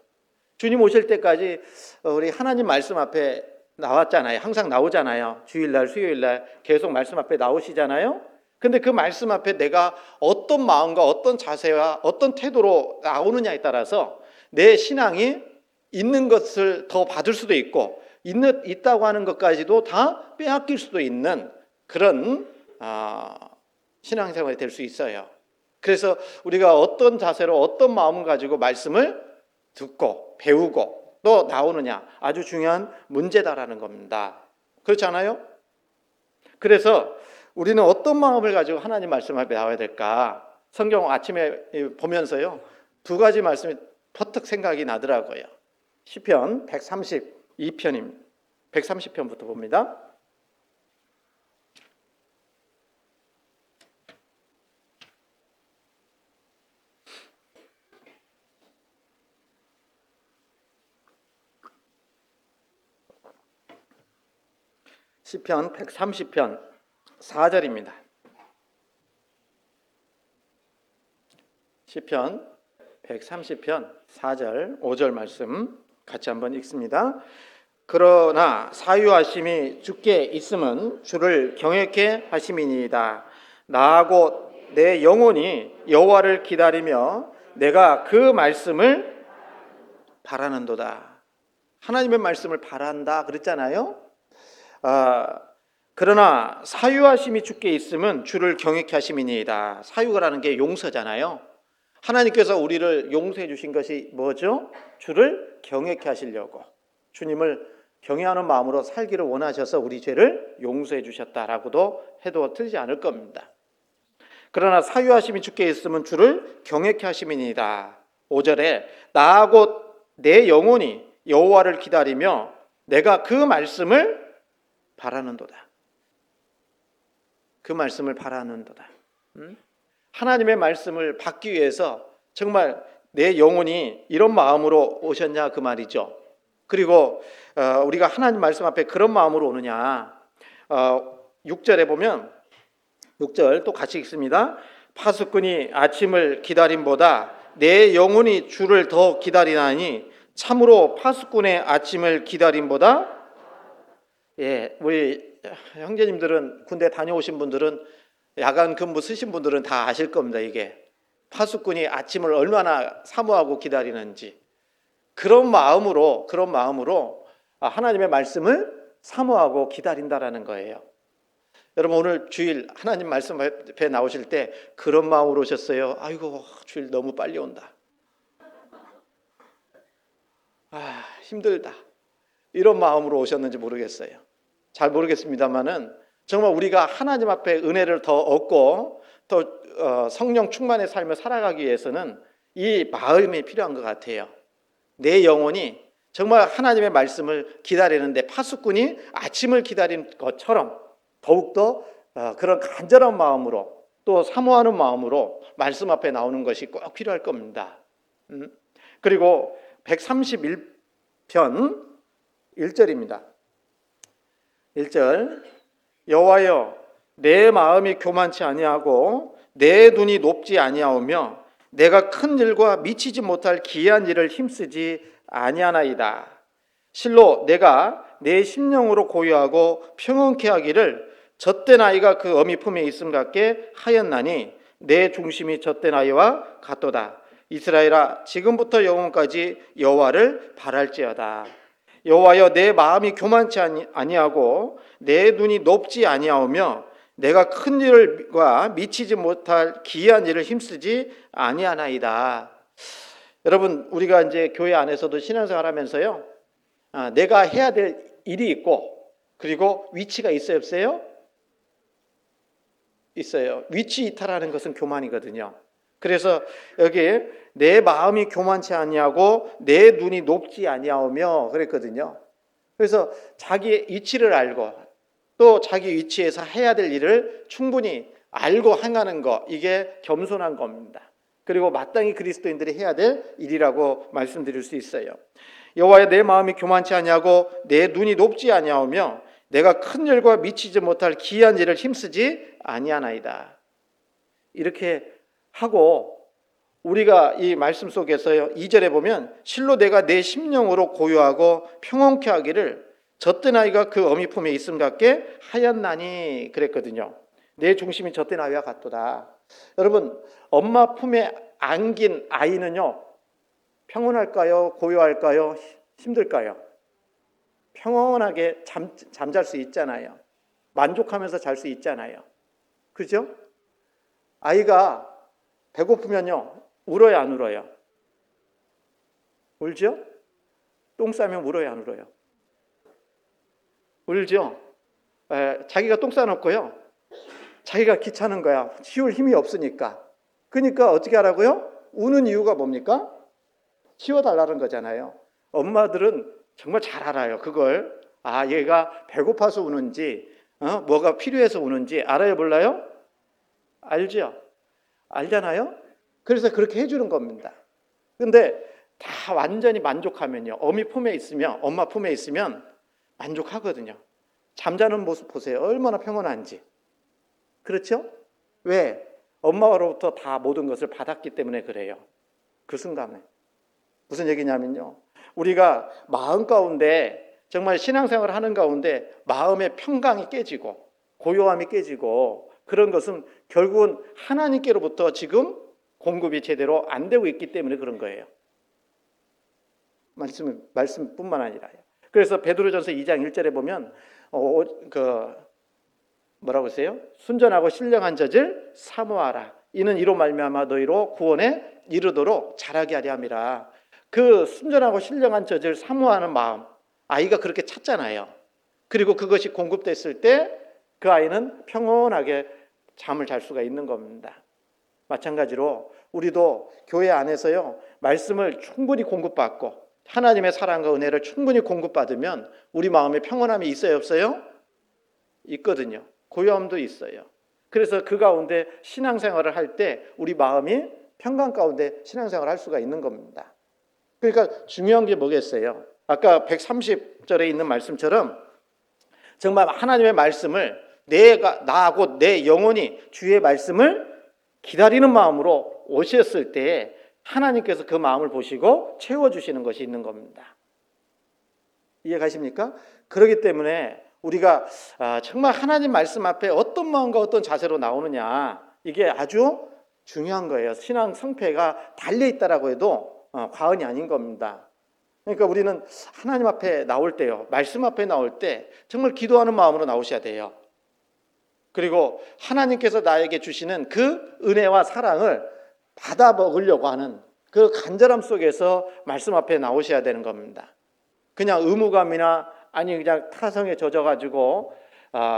주님 오실 때까지 우리 하나님 말씀 앞에 나왔잖아요. 항상 나오잖아요. 주일날, 수요일날 계속 말씀 앞에 나오시잖아요. 근데 그 말씀 앞에 내가 어떤 마음과 어떤 자세와 어떤 태도로 나오느냐에 따라서 내 신앙이 있는 것을 더 받을 수도 있고 있다고 하는 것까지도 다 빼앗길 수도 있는 그런 신앙생활이 될 수 있어요. 그래서 우리가 어떤 자세로 어떤 마음을 가지고 말씀을 듣고 배우고 또 나오느냐, 아주 중요한 문제다라는 겁니다. 그렇지 않아요? 그래서 우리는 어떤 마음을 가지고 하나님 말씀 앞에 나와야 될까? 성경 아침에 보면서요, 두 가지 말씀이 퍼뜩 생각이 나더라고요. 시편 132편입니다. 130편부터 봅니다. 시편 130편 4절입니다. 시편 130편 4절 5절 말씀 같이 한번 읽습니다. 그러나 사유하심이 주께 있음은 주를 경외케 하심이니이다. 나하고 내 영혼이 여호와를 기다리며 내가 그 말씀을 바라는도다. 하나님의 말씀을 바란다 그랬잖아요. 그러나 사유하심이 주께 있음은 주를 경외케 하심이니이다. 사유가라는 게 용서잖아요. 하나님께서 우리를 용서해 주신 것이 뭐죠? 주를 경외케 하시려고, 주님을 경외하는 마음으로 살기를 원하셔서 우리 죄를 용서해 주셨다라고도 해도 틀리지 않을 겁니다. 그러나 사유하심이 주께 있음은 주를 경외케 하심이니이다. 5절에 나하고 내 영혼이 여호와를 기다리며 내가 그 말씀을 바라는도다. 그 말씀을 바라는도다. 하나님의 말씀을 받기 위해서 정말 내 영혼이 이런 마음으로 오셨냐 그 말이죠. 그리고 우리가 하나님 말씀 앞에 그런 마음으로 오느냐. 6절에 보면 6절 또 같이 읽습니다. 파수꾼이 아침을 기다림보다 내 영혼이 주를 더 기다리나니 참으로 파수꾼의 아침을 기다림보다. 우리 형제님들은 군대 다녀오신 분들은 야간 근무 쓰신 분들은 다 아실 겁니다. 이게 파수꾼이 아침을 얼마나 사모하고 기다리는지 그런 마음으로 하나님의 말씀을 사모하고 기다린다라는 거예요. 여러분, 오늘 주일 하나님 말씀 앞에 나오실 때 그런 마음으로 오셨어요? 아이고, 주일 너무 빨리 온다. 힘들다. 이런 마음으로 오셨는지 모르겠어요. 잘 모르겠습니다만은 정말 우리가 하나님 앞에 은혜를 더 얻고 또 성령 충만의 삶을 살아가기 위해서는 이 마음이 필요한 것 같아요. 내 영혼이 정말 하나님의 말씀을 기다리는데 파수꾼이 아침을 기다린 것처럼 더욱더 그런 간절한 마음으로 또 사모하는 마음으로 말씀 앞에 나오는 것이 꼭 필요할 겁니다. 그리고 131편 1절입니다. 1절 여호와여 내 마음이 교만치 아니하고 내 눈이 높지 아니하오며 내가 큰 일과 미치지 못할 기이한 일을 힘쓰지 아니하나이다. 실로 내가 내 심령으로 고요하고 평온케 하기를 젖된 아이가 그 어미 품에 있음 같게 하였나니 내 중심이 젖된 아이와 같도다. 이스라엘아 지금부터 영원까지 여호와를 바랄지어다. 여호와여 내 마음이 교만치 아니하고 내 눈이 높지 아니하오며 내가 큰 일과 미치지 못할 기이한 일을 힘쓰지 아니하나이다. 여러분, 우리가 이제 교회 안에서도 신앙생활 하면서요, 내가 해야 될 일이 있고, 그리고 위치가 있어요, 없어요? 있어요. 위치 이탈하는 것은 교만이거든요. 그래서 여기 내 마음이 교만치 아니하고 내 눈이 높지 아니하오며 그랬거든요. 그래서 자기의 위치를 알고 또 자기 위치에서 해야 될 일을 충분히 알고 행하는 것, 이게 겸손한 겁니다. 그리고 마땅히 그리스도인들이 해야 될 일이라고 말씀드릴 수 있어요. 여호와여, 내 마음이 교만치 아니하고 내 눈이 높지 아니하오며 내가 큰 일과 미치지 못할 기이한 일을 힘쓰지 아니하나이다. 이렇게 하고 우리가 이 말씀 속에서요, 2절에 보면 실로 내가 내 심령으로 고요하고 평온케 하기를 젖된 아이가 그 어미 품에 있음 같게 하였나니 그랬거든요. 내 중심이 젖된 아이와 같도다. 여러분, 엄마 품에 안긴 아이는요, 평온할까요? 고요할까요? 힘들까요? 평온하게 잠잘 수 있잖아요. 만족하면서 잘 수 있잖아요. 그죠? 아이가 배고프면요, 울어요, 안 울어요? 울죠? 똥 싸면 울어요, 안 울어요? 울죠? 자기가 똥 싸놓고요, 자기가 귀찮은 거야. 치울 힘이 없으니까. 그러니까 어떻게 하라고요? 우는 이유가 뭡니까? 치워달라는 거잖아요. 엄마들은 정말 잘 알아요, 그걸. 얘가 배고파서 우는지, 뭐가 필요해서 우는지 알아요, 몰라요? 알죠? 알잖아요? 그래서 그렇게 해주는 겁니다. 근데 다 완전히 만족하면요, 어미 품에 있으면, 엄마 품에 있으면 만족하거든요. 잠자는 모습 보세요. 얼마나 평온한지. 그렇죠? 왜? 엄마로부터 다 모든 것을 받았기 때문에 그래요. 그 순간에. 무슨 얘기냐면요, 우리가 마음 가운데 정말 신앙생활을 하는 가운데 마음의 평강이 깨지고 고요함이 깨지고 그런 것은 결국은 하나님께로부터 지금 공급이 제대로 안 되고 있기 때문에 그런 거예요. 말씀뿐만 아니라요. 그래서 베드로전서 2장 1절에 보면 뭐라고 했어요? 순전하고 신령한 젖을 사모하라. 이는 이로 말미암아 너희로 구원에 이르도록 자라게 하려 함이라. 그 순전하고 신령한 젖을 사모하는 마음, 아이가 그렇게 찾잖아요. 그리고 그것이 공급됐을 때 그 아이는 평온하게 잠을 잘 수가 있는 겁니다. 마찬가지로 우리도 교회 안에서요, 말씀을 충분히 공급받고 하나님의 사랑과 은혜를 충분히 공급받으면 우리 마음에 평온함이 있어요, 없어요? 있거든요. 고요함도 있어요. 그래서 그 가운데 신앙생활을 할 때 우리 마음이 평강 가운데 신앙생활을 할 수가 있는 겁니다. 그러니까 중요한 게 뭐겠어요? 아까 130절에 있는 말씀처럼 정말 하나님의 말씀을 나하고 내 영혼이 주의 말씀을 기다리는 마음으로 오셨을 때 하나님께서 그 마음을 보시고 채워주시는 것이 있는 겁니다. 이해 가십니까? 그렇기 때문에 우리가 정말 하나님 말씀 앞에 어떤 마음과 어떤 자세로 나오느냐, 이게 아주 중요한 거예요. 신앙 성패가 달려있다라고 해도 과언이 아닌 겁니다. 그러니까 우리는 하나님 앞에 나올 때요, 말씀 앞에 나올 때 정말 기도하는 마음으로 나오셔야 돼요. 그리고 하나님께서 나에게 주시는 그 은혜와 사랑을 받아 먹으려고 하는 그 간절함 속에서 말씀 앞에 나오셔야 되는 겁니다. 그냥 의무감이나 아니 그냥 타성에 젖어가지고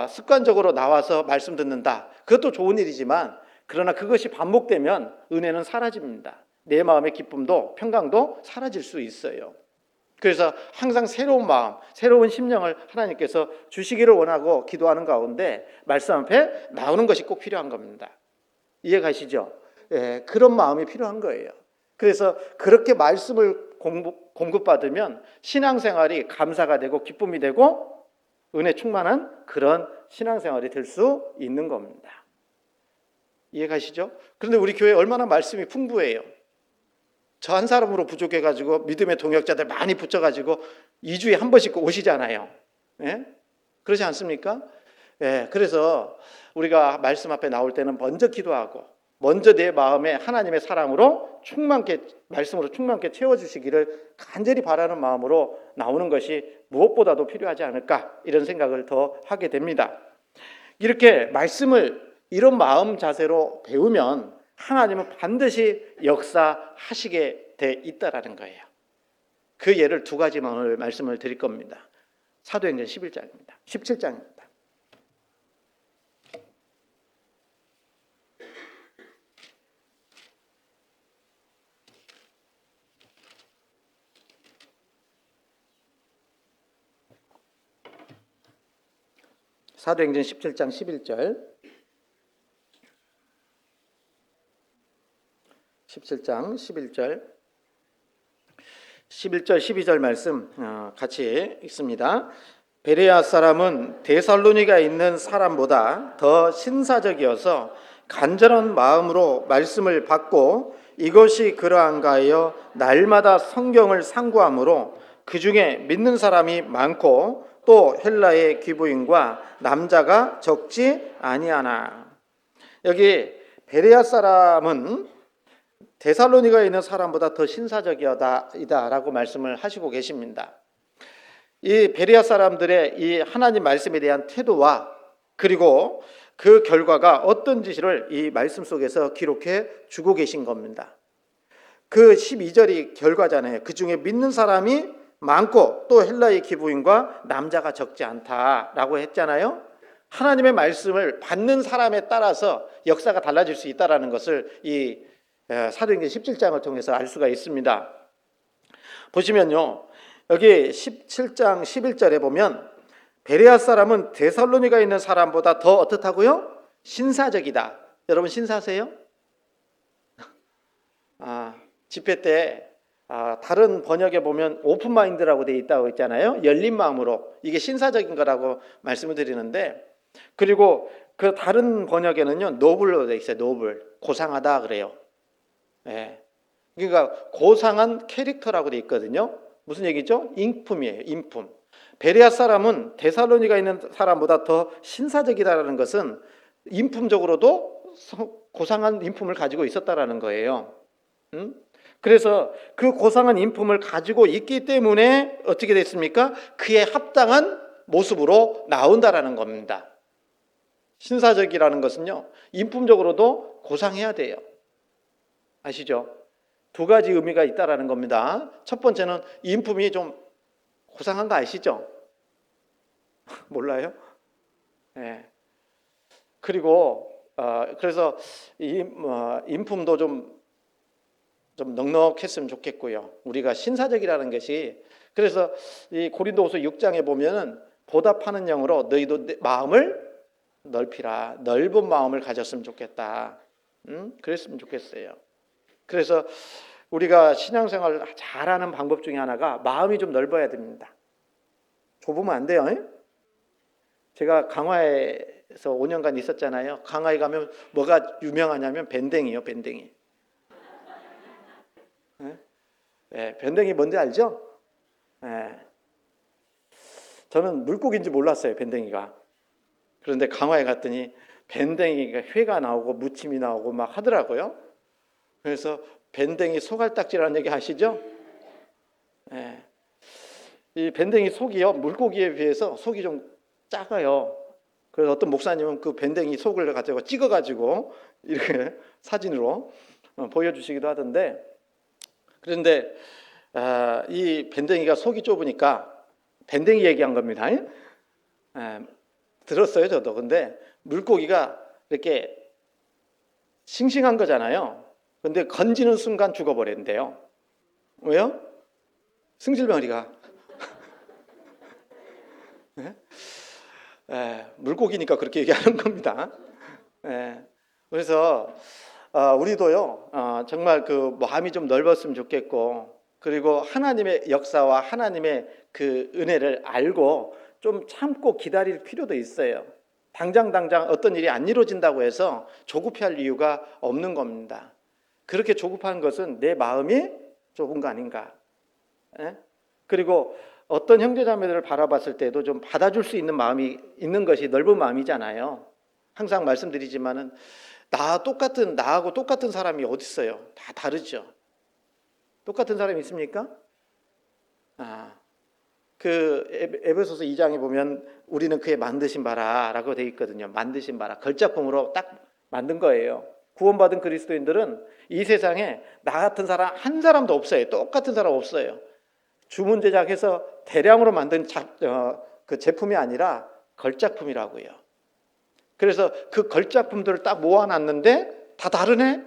습관적으로 나와서 말씀 듣는다, 그것도 좋은 일이지만 그러나 그것이 반복되면 은혜는 사라집니다. 내 마음의 기쁨도 평강도 사라질 수 있어요. 그래서 항상 새로운 마음, 새로운 심령을 하나님께서 주시기를 원하고 기도하는 가운데 말씀 앞에 나오는 것이 꼭 필요한 겁니다. 이해 가시죠? 그런 마음이 필요한 거예요. 그래서 그렇게 말씀을 공급받으면 신앙생활이 감사가 되고 기쁨이 되고 은혜 충만한 그런 신앙생활이 될 수 있는 겁니다. 이해 가시죠? 그런데 우리 교회 얼마나 말씀이 풍부해요. 저 한 사람으로 부족해가지고 믿음의 동역자들 많이 붙여가지고 2주에 한 번씩 오시잖아요. 그렇지 않습니까? 그래서 우리가 말씀 앞에 나올 때는 먼저 기도하고 먼저 내 마음에 하나님의 사랑으로 충만케, 말씀으로 충만케 채워주시기를 간절히 바라는 마음으로 나오는 것이 무엇보다도 필요하지 않을까, 이런 생각을 더 하게 됩니다. 이렇게 말씀을 이런 마음 자세로 배우면 하나님은 반드시 역사하시게 돼 있다라는 거예요. 그 예를 두 가지만 오늘 말씀을 드릴 겁니다. 사도행전 11장입니다. 17장입니다. 사도행전 17장 11절 17장 11절 11절 12절 말씀 같이 읽습니다. 베레아 사람은 데살로니가에 있는 사람보다 더 신사적이어서 간절한 마음으로 말씀을 받고 이것이 그러한가 하여 날마다 성경을 상고하므로 그 중에 믿는 사람이 많고 또 헬라의 귀부인과 남자가 적지 아니하나. 여기 베레아 사람은 데살로니가에 있는 사람보다 더 신사적이다라고 말씀을 하시고 계십니다. 이 베레아 사람들의 이 하나님 말씀에 대한 태도와 그리고 그 결과가 어떤지를 이 말씀 속에서 기록해 주고 계신 겁니다. 그 12절이 결과잖아요. 그 중에 믿는 사람이 많고 또 헬라의 기부인과 남자가 적지 않다라고 했잖아요. 하나님의 말씀을 받는 사람에 따라서 역사가 달라질 수 있다는 것을 이 사도행전 17장을 통해서 알 수가 있습니다. 보시면요, 여기 17장 11절에 보면 베레아 사람은 데살로니가에 있는 사람보다 더 어떻다고요? 신사적이다. 여러분 신사세요? 집회 때 다른 번역에 보면 오픈마인드라고 되어 있다고 했잖아요. 열린 마음으로. 이게 신사적인 거라고 말씀을 드리는데, 그리고 그 다른 번역에는요 노블로 되어 있어요. 노블, 고상하다 그래요. 예. 그러니까 고상한 캐릭터라고 되어 있거든요. 무슨 얘기죠? 인품이에요. 인품. 베레아 사람은 데살로니가에 있는 사람보다 더 신사적이다라는 것은 인품적으로도 고상한 인품을 가지고 있었다라는 거예요. 그래서 그 고상한 인품을 가지고 있기 때문에 어떻게 됐습니까? 그에 합당한 모습으로 나온다라는 겁니다. 신사적이라는 것은요, 인품적으로도 고상해야 돼요. 아시죠? 두 가지 의미가 있다라는 겁니다. 첫 번째는 인품이 좀 고상한 거 아시죠? 몰라요? 네. 그리고 그래서 인품도 좀 넉넉했으면 좋겠고요. 우리가 신사적이라는 것이, 그래서 이 고린도후서 6장에 보면은 보답하는 영으로 너희도 마음을 넓히라. 넓은 마음을 가졌으면 좋겠다. 그랬으면 좋겠어요. 그래서 우리가 신앙생활을 잘하는 방법 중에 하나가 마음이 좀 넓어야 됩니다. 좁으면 안 돼요. 제가 강화에서 5년간 있었잖아요. 강화에 가면 뭐가 유명하냐면 밴댕이요. 밴댕이. 네, 밴댕이 뭔지 알죠? 네. 저는 물고기인지 몰랐어요. 밴댕이가. 그런데 강화에 갔더니 밴댕이가 회가 나오고 무침이 나오고 막 하더라고요. 그래서 밴댕이 소갈딱지라는 얘기 아시죠? 네. 이 밴댕이 속이요, 물고기에 비해서 속이 좀 작아요. 그래서 어떤 목사님은 그 밴댕이 속을 가지고 찍어가지고 이렇게 사진으로 보여주시기도 하던데, 그런데 이 밴댕이가 속이 좁으니까 밴댕이 얘기한 겁니다. 들었어요, 저도. 근데 물고기가 이렇게 싱싱한 거잖아요. 근데 건지는 순간 죽어버린대요. 왜요? 승질병이가. 물고기니까 그렇게 얘기하는 겁니다. 그래서 우리도요, 정말 그 마음이 좀 넓었으면 좋겠고, 그리고 하나님의 역사와 하나님의 그 은혜를 알고 좀 참고 기다릴 필요도 있어요. 당장 어떤 일이 안 이루어진다고 해서 조급해할 이유가 없는 겁니다. 그렇게 조급한 것은 내 마음이 좁은 거 아닌가. 그리고 어떤 형제자매들을 바라봤을 때도 좀 받아줄 수 있는 마음이 있는 것이 넓은 마음이잖아요. 항상 말씀드리지만은 나하고 똑같은 사람이 어디 있어요? 다 다르죠. 똑같은 사람이 있습니까? 그 에베소서 2장에 보면 우리는 그의 만드신 바라라고 되어 있거든요. 만드신 바라, 걸작품으로 딱 만든 거예요. 구원받은 그리스도인들은 이 세상에 나 같은 사람 한 사람도 없어요. 똑같은 사람 없어요. 주문 제작해서 대량으로 만든 그 제품이 아니라 걸작품이라고요. 그래서 그 걸작품들을 딱 모아놨는데 다 다르네?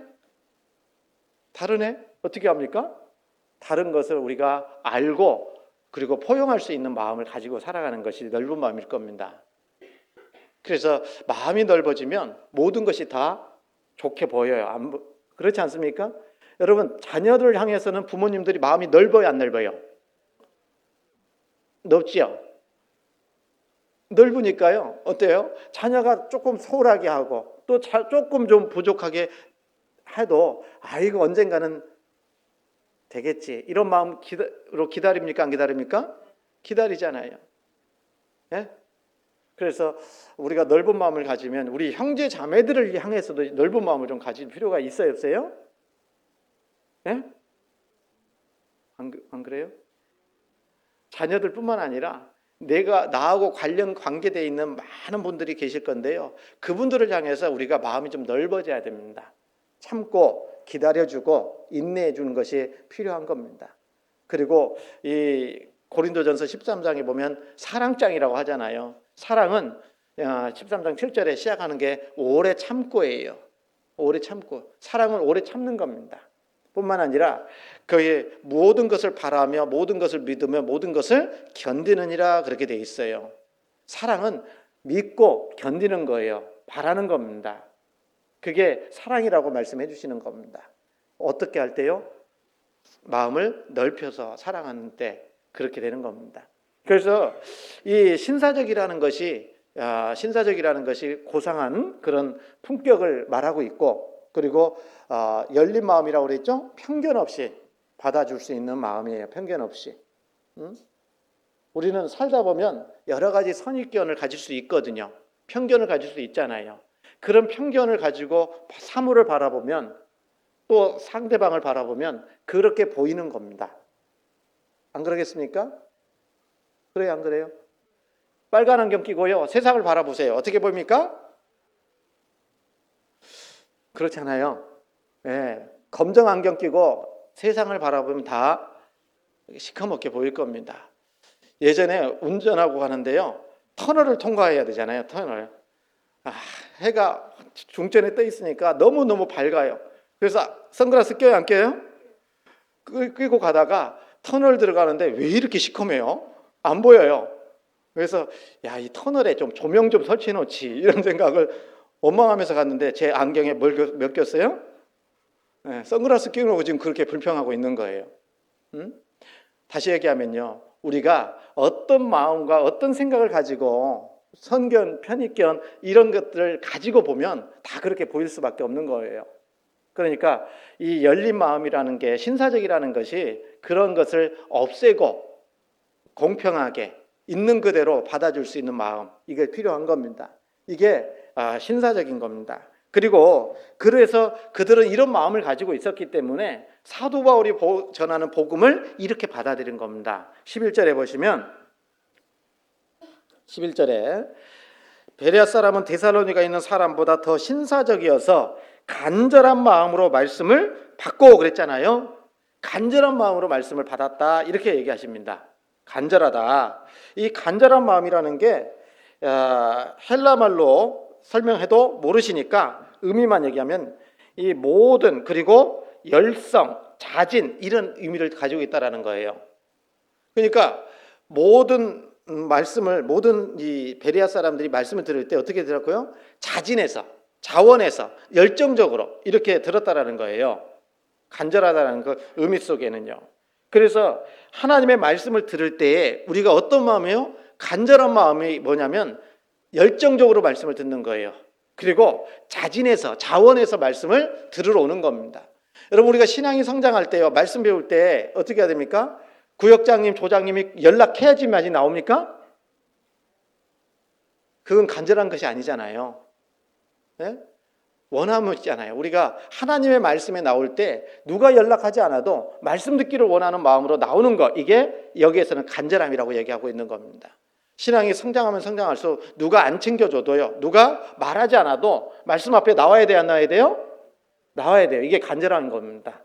다르네? 어떻게 합니까? 다른 것을 우리가 알고 그리고 포용할 수 있는 마음을 가지고 살아가는 것이 넓은 마음일 겁니다. 그래서 마음이 넓어지면 모든 것이 다 좋게 보여요. 그렇지 않습니까? 여러분, 자녀를 향해서는 부모님들이 마음이 넓어요, 안 넓어요? 넓지요? 넓으니까요. 어때요? 자녀가 조금 소홀하게 하고 또 조금 좀 부족하게 해도 이거 언젠가는 되겠지. 이런 마음으로 기다립니까? 안 기다립니까? 기다리잖아요. 예? 그래서 우리가 넓은 마음을 가지면 우리 형제 자매들을 향해서도 넓은 마음을 좀 가질 필요가 있어요, 없어요? 예? 안 그래요? 자녀들뿐만 아니라 나하고 관계되어 있는 많은 분들이 계실 건데요. 그분들을 향해서 우리가 마음이 좀 넓어져야 됩니다. 참고 기다려주고 인내해주는 것이 필요한 겁니다. 그리고 이 고린도전서 13장에 보면 사랑장이라고 하잖아요. 사랑은 13장 7절에 시작하는 게 오래 참고예요. 오래 참고. 사랑은 오래 참는 겁니다. 뿐만 아니라 그의 모든 것을 바라며 모든 것을 믿으며 모든 것을 견디느니라 그렇게 돼 있어요. 사랑은 믿고 견디는 거예요. 바라는 겁니다. 그게 사랑이라고 말씀해 주시는 겁니다. 어떻게 할 때요? 마음을 넓혀서 사랑하는 때 그렇게 되는 겁니다. 그래서 이 신사적이라는 것이 고상한 그런 품격을 말하고 있고, 그리고 열린 마음이라고 그랬죠? 편견 없이 받아줄 수 있는 마음이에요. 편견 없이. 우리는 살다 보면 여러 가지 선입견을 가질 수 있거든요. 편견을 가질 수 있잖아요. 그런 편견을 가지고 사물을 바라보면 또 상대방을 바라보면 그렇게 보이는 겁니다. 안 그러겠습니까? 그래요, 안 그래요? 빨간 안경 끼고요, 세상을 바라보세요. 어떻게 보입니까? 그렇잖아요. 예, 검정 안경 끼고 세상을 바라보면 다 시커멓게 보일 겁니다. 예전에 운전하고 가는데요, 터널을 통과해야 되잖아요. 터널. 해가 중천에 떠 있으니까 너무너무 밝아요. 그래서 선글라스 껴요, 안 껴요? 끼고 가다가 터널 들어가는데 왜 이렇게 시커매요? 안 보여요. 그래서 이 터널에 좀 조명 좀 설치해 놓지, 이런 생각을 원망하면서 갔는데 제 안경에 몇 꼈어요? 네, 선글라스 끼고 지금 그렇게 불평하고 있는 거예요. 다시 얘기하면요, 우리가 어떤 마음과 어떤 생각을 가지고 선견, 편견 이런 것들을 가지고 보면 다 그렇게 보일 수밖에 없는 거예요. 그러니까 이 열린 마음이라는 게, 신사적이라는 것이 그런 것을 없애고 공평하게 있는 그대로 받아줄 수 있는 마음, 이게 필요한 겁니다. 이게 신사적인 겁니다. 그리고 그래서 그들은 이런 마음을 가지고 있었기 때문에 사도 바울이 전하는 복음을 이렇게 받아들인 겁니다. 11절에 보시면, 11절에 베레아 사람은 데살로니가 있는 사람보다 더 신사적이어서 간절한 마음으로 말씀을 받고, 그랬잖아요. 간절한 마음으로 말씀을 받았다, 이렇게 얘기하십니다. 간절하다. 이 간절한 마음이라는 게 헬라 말로 설명해도 모르시니까 의미만 얘기하면 이 모든, 그리고 열성, 자진, 이런 의미를 가지고 있다라는 거예요. 그러니까 모든 이 베레아 사람들이 말씀을 들을 때 어떻게 들었고요? 자진해서, 자원해서, 열정적으로 이렇게 들었다라는 거예요. 간절하다는 그 의미 속에는요. 그래서 하나님의 말씀을 들을 때에 우리가 어떤 마음이에요? 간절한 마음이 뭐냐면 열정적으로 말씀을 듣는 거예요. 그리고 자진해서, 자원해서 말씀을 들으러 오는 겁니다. 여러분, 우리가 신앙이 성장할 때요, 말씀 배울 때 어떻게 해야 됩니까? 구역장님, 조장님이 연락해야지만이 나옵니까? 그건 간절한 것이 아니잖아요. 네? 원함이 있잖아요. 우리가 하나님의 말씀에 나올 때 누가 연락하지 않아도 말씀 듣기를 원하는 마음으로 나오는 것, 이게 여기에서는 간절함이라고 얘기하고 있는 겁니다. 신앙이 성장하면 성장할수록 누가 안 챙겨줘도요, 누가 말하지 않아도 말씀 앞에 나와야 돼요, 안 나와야 돼요? 나와야 돼요. 이게 간절한 겁니다.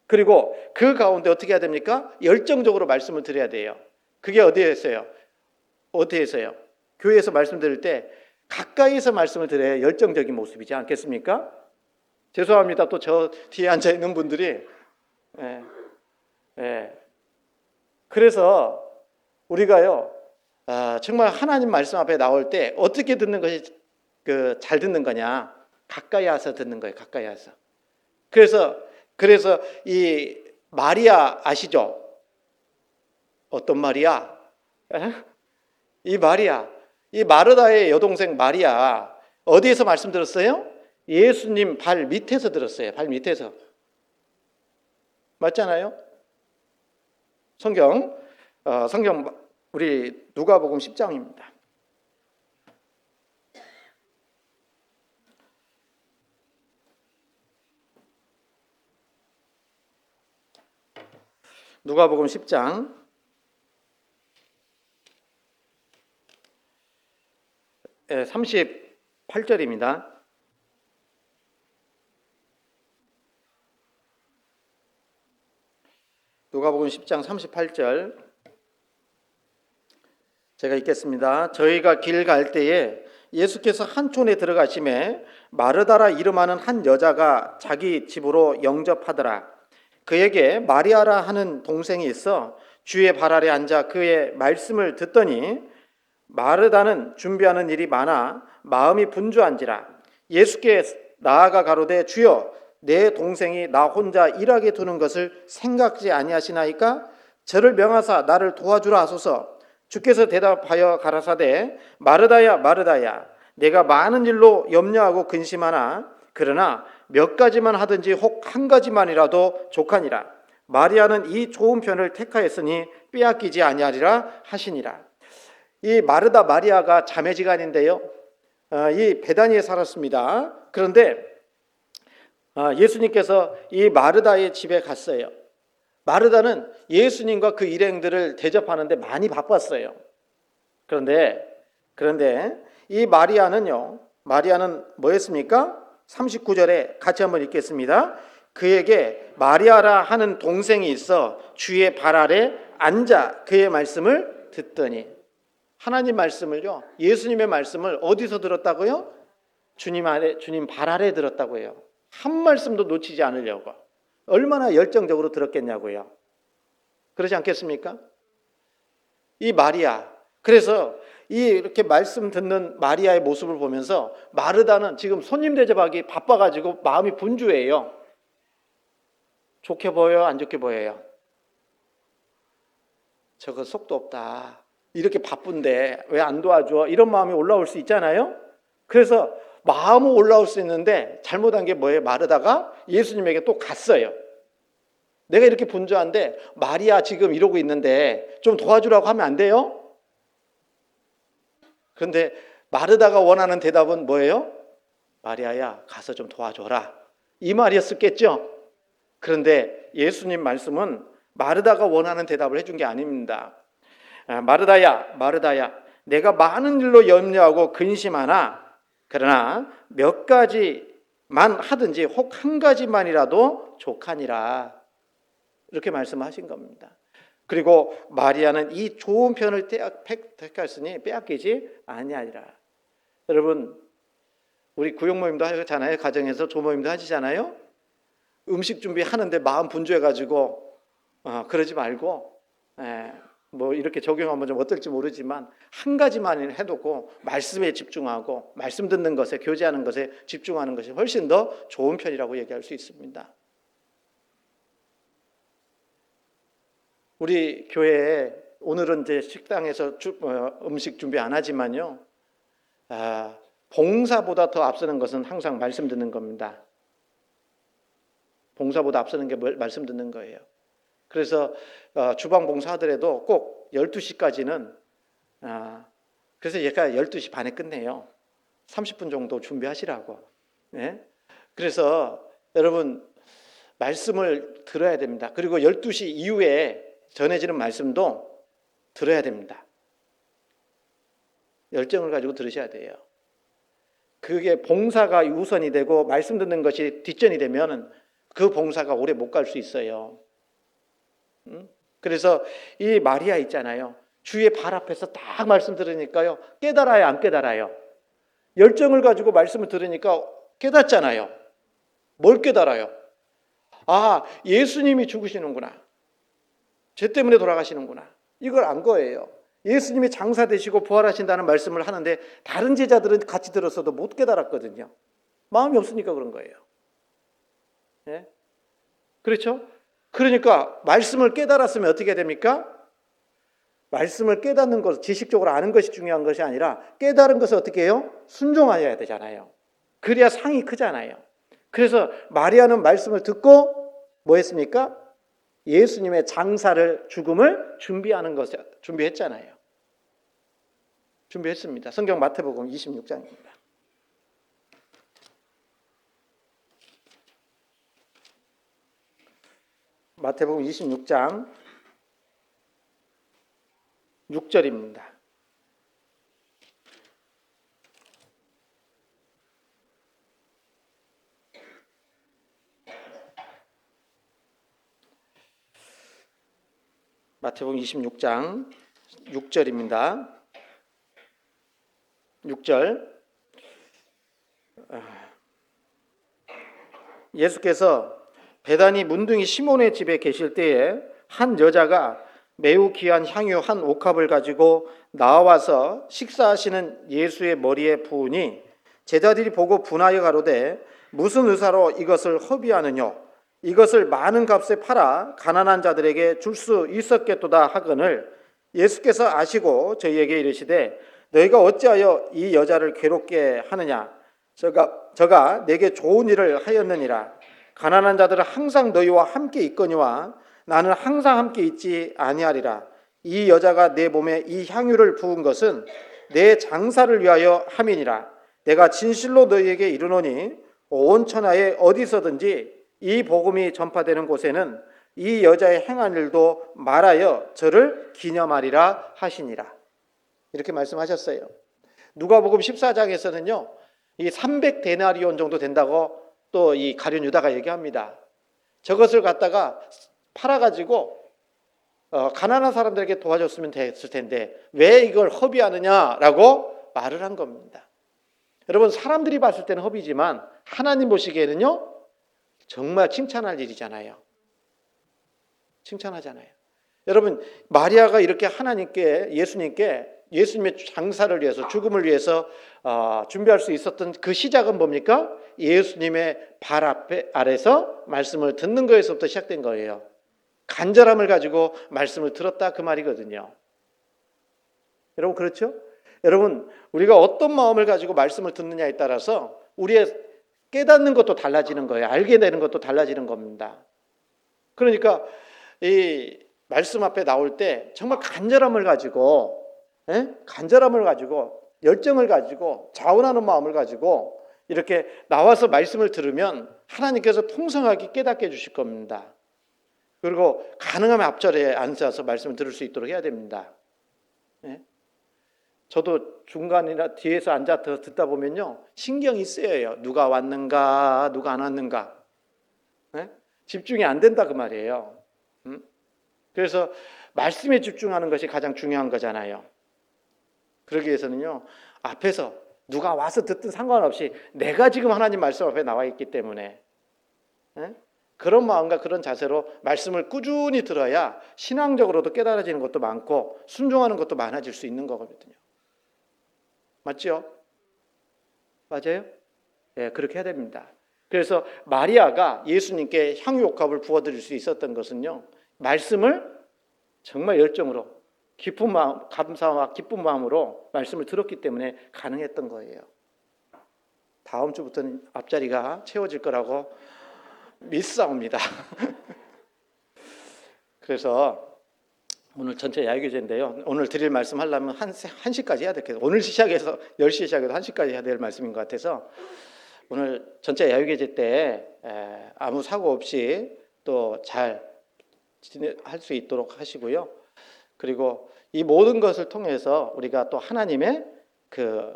그리고 그 가운데 어떻게 해야 됩니까? 열정적으로 말씀을 드려야 돼요. 그게 어디에서요? 어디에서요? 교회에서 말씀 드릴 때 가까이서 말씀을 드려야 열정적인 모습이지 않겠습니까? 죄송합니다. 또 저 뒤에 앉아 있는 분들이 그래서 우리가요, 정말 하나님 말씀 앞에 나올 때 어떻게 듣는 것이 잘 듣는 거냐? 가까이 와서 듣는 거예요. 가까이 와서. 그래서 이 마리아 아시죠? 어떤 마리아? 이 마리아, 이 마르다의 여동생 마리아, 어디에서 말씀 들었어요? 예수님 발 밑에서 들었어요. 발 밑에서. 맞잖아요? 성경 우리 누가복음 10장입니다. 누가복음 10장 38절입니다. 누가복음 10장 38절 제가 읽겠습니다. 저희가 길 갈 때에 예수께서 한 촌에 들어가심에 마르다라 이름하는 한 여자가 자기 집으로 영접하더라. 그에게 마리아라 하는 동생이 있어 주의 발 아래 앉아 그의 말씀을 듣더니 마르다는 준비하는 일이 많아 마음이 분주한지라. 예수께 나아가 가로되 주여 내 동생이 나 혼자 일하게 두는 것을 생각지 아니하시나이까? 저를 명하사 나를 도와주라 하소서. 주께서 대답하여 가라사대 마르다야 마르다야 내가 많은 일로 염려하고 근심하나 그러나 몇 가지만 하든지 혹 한 가지만이라도 족하니라. 마리아는 이 좋은 편을 택하였으니 빼앗기지 아니하리라 하시니라. 이 마르다 마리아가 자매지간인데요, 이 베다니에 살았습니다. 그런데 예수님께서 이 마르다의 집에 갔어요. 마르다는 예수님과 그 일행들을 대접하는데 많이 바빴어요. 그런데 이 마리아는 뭐였습니까? 39절에 같이 한번 읽겠습니다. 그에게 마리아라 하는 동생이 있어 주의 발 아래 앉아 그의 말씀을 듣더니. 하나님 말씀을요, 예수님의 말씀을 어디서 들었다고요? 주님 발 아래 들었다고 해요. 한 말씀도 놓치지 않으려고. 얼마나 열정적으로 들었겠냐고요. 그렇지 않겠습니까? 이 마리아, 그래서 이렇게 말씀 듣는 마리아의 모습을 보면서 마르다는 지금 손님 대접하기 바빠가지고 마음이 분주해요. 좋게 보여요? 안 좋게 보여요? 저거 속도 없다. 이렇게 바쁜데 왜 안 도와줘? 이런 마음이 올라올 수 있잖아요. 그래서 마음은 올라올 수 있는데 잘못한 게 뭐예요? 마르다가 예수님에게 또 갔어요. 내가 이렇게 분주한데 마리아 지금 이러고 있는데 좀 도와주라고 하면 안 돼요? 그런데 마르다가 원하는 대답은 뭐예요? 마리아야 가서 좀 도와줘라, 이 말이었겠죠. 그런데 예수님 말씀은 마르다가 원하는 대답을 해준 게 아닙니다. 마르다야 마르다야 내가 많은 일로 염려하고 근심하나 그러나 몇 가지만 하든지 혹 한 가지만이라도 족하니라, 이렇게 말씀하신 겁니다. 그리고 마리아는 이 좋은 편을 택하였으니 빼앗기지 아니하리라. 여러분, 우리 구역 모임도 하잖아요. 가정에서 조모임도 하시잖아요. 음식 준비하는데 마음 분주해가지고 그러지 말고 뭐 이렇게 적용하면 좀 어떨지 모르지만 한 가지만 해두고 말씀에 집중하고 말씀 듣는 것에, 교제하는 것에 집중하는 것이 훨씬 더 좋은 편이라고 얘기할 수 있습니다. 우리 교회에 오늘은 이제 식당에서 음식 준비 안 하지만요, 봉사보다 더 앞서는 것은 항상 말씀 듣는 겁니다. 봉사보다 앞서는 게 말씀 듣는 거예요. 그래서 주방 봉사 하더라도 꼭 12시까지는 그래서 얘가 12시 반에 끝내요. 30분 정도 준비하시라고. 예? 그래서 여러분 말씀을 들어야 됩니다. 그리고 12시 이후에 전해지는 말씀도 들어야 됩니다. 열정을 가지고 들으셔야 돼요. 그게 봉사가 우선이 되고 말씀 듣는 것이 뒷전이 되면 그 봉사가 오래 못 갈 수 있어요. 그래서 이 마리아 있잖아요. 주의 발 앞에서 딱 말씀 들으니까요. 깨달아요, 안 깨달아요? 열정을 가지고 말씀을 들으니까 깨닫잖아요. 뭘 깨달아요? 아, 예수님이 죽으시는구나. 죄 때문에 돌아가시는구나. 이걸 안 거예요. 예수님이 장사 되시고 부활하신다는 말씀을 하는데 다른 제자들은 같이 들었어도 못 깨달았거든요. 마음이 없으니까 그런 거예요. 예? 그렇죠? 그러니까 말씀을 깨달았으면 어떻게 됩니까? 말씀을 깨닫는 것, 지식적으로 아는 것이 중요한 것이 아니라 깨달은 것을 어떻게 해요? 순종하여야 되잖아요. 그래야 상이 크잖아요. 그래서 마리아는 말씀을 듣고 뭐 했습니까? 예수님의 장사를, 죽음을 준비했잖아요. 준비했습니다. 성경 마태복음 26장입니다. 마태복음 26장 6절입니다. 마태복음 26장 6절입니다. 6절. 예수께서 베다니 문둥이 시몬의 집에 계실 때에 한 여자가 매우 귀한 향유 한 옥합을 가지고 나와서 식사하시는 예수의 머리에 부으니 제자들이 보고 분하여 가로되 무슨 의사로 이것을 허비하느냐? 이것을 많은 값에 팔아 가난한 자들에게 줄 수 있었겠도다 하거늘 예수께서 아시고 저희에게 이르시되 너희가 어찌하여 이 여자를 괴롭게 하느냐? 저가 내게 좋은 일을 하였느니라. 가난한 자들은 항상 너희와 함께 있거니와 나는 항상 함께 있지 아니하리라. 이 여자가 내 몸에 이 향유를 부은 것은 내 장사를 위하여 함이니라. 내가 진실로 너희에게 이르노니 온 천하에 어디서든지 이 복음이 전파되는 곳에는 이 여자의 행한 일도 말하여 저를 기념하리라 하시니라. 이렇게 말씀하셨어요. 누가복음 14장에서는요. 이 300데나리온 정도 된다고 또 이 가룟 유다가 얘기합니다. 저것을 갖다가 팔아가지고 가난한 사람들에게 도와줬으면 됐을 텐데 왜 이걸 허비하느냐라고 말을 한 겁니다. 여러분 사람들이 봤을 때는 허비지만 하나님 보시기에는요 정말 칭찬할 일이잖아요. 칭찬하잖아요. 여러분 마리아가 이렇게 하나님께 예수님의 장사를 위해서 죽음을 위해서 준비할 수 있었던 그 시작은 뭡니까? 예수님의 발 아래서 말씀을 듣는 거에서부터 시작된 거예요. 간절함을 가지고 말씀을 들었다 그 말이거든요. 여러분 그렇죠? 여러분 우리가 어떤 마음을 가지고 말씀을 듣느냐에 따라서 우리의 깨닫는 것도 달라지는 거예요. 알게 되는 것도 달라지는 겁니다. 그러니까 이 말씀 앞에 나올 때 정말 간절함을 가지고 열정을 가지고 자원하는 마음을 가지고 이렇게 나와서 말씀을 들으면 하나님께서 풍성하게 깨닫게 해주실 겁니다. 그리고 가능하면 앞자리에 앉아서 말씀을 들을 수 있도록 해야 됩니다. 저도 중간이나 뒤에서 앉아서 듣다 보면요 신경이 쓰여요. 누가 왔는가 누가 안 왔는가 집중이 안 된다 그 말이에요. 그래서 말씀에 집중하는 것이 가장 중요한 거잖아요. 그러기 위해서는요 앞에서 누가 와서 듣든 상관없이 내가 지금 하나님 말씀 앞에 나와 있기 때문에 그런 마음과 그런 자세로 말씀을 꾸준히 들어야 신앙적으로도 깨달아지는 것도 많고 순종하는 것도 많아질 수 있는 거거든요. 맞죠? 맞아요? 예, 그렇게 해야 됩니다. 그래서 마리아가 예수님께 향유옥합을 부어드릴 수 있었던 것은요 말씀을 정말 열정으로 깊은 마음, 감사와 기쁜 마음으로 말씀을 들었기 때문에 가능했던 거예요. 다음 주부터는 앞자리가 채워질 거라고 믿사옵니다. 그래서 오늘 전체 야유교제인데요. 오늘 드릴 말씀 하려면 1시까지 해야 되겠어요. 오늘 시작해서 10시에 시작해서 1시까지 해야 될 말씀인 것 같아서 오늘 전체 야유계제 때 아무 사고 없이 또 잘 할 수 있도록 하시고요. 그리고 이 모든 것을 통해서 우리가 또 하나님의 그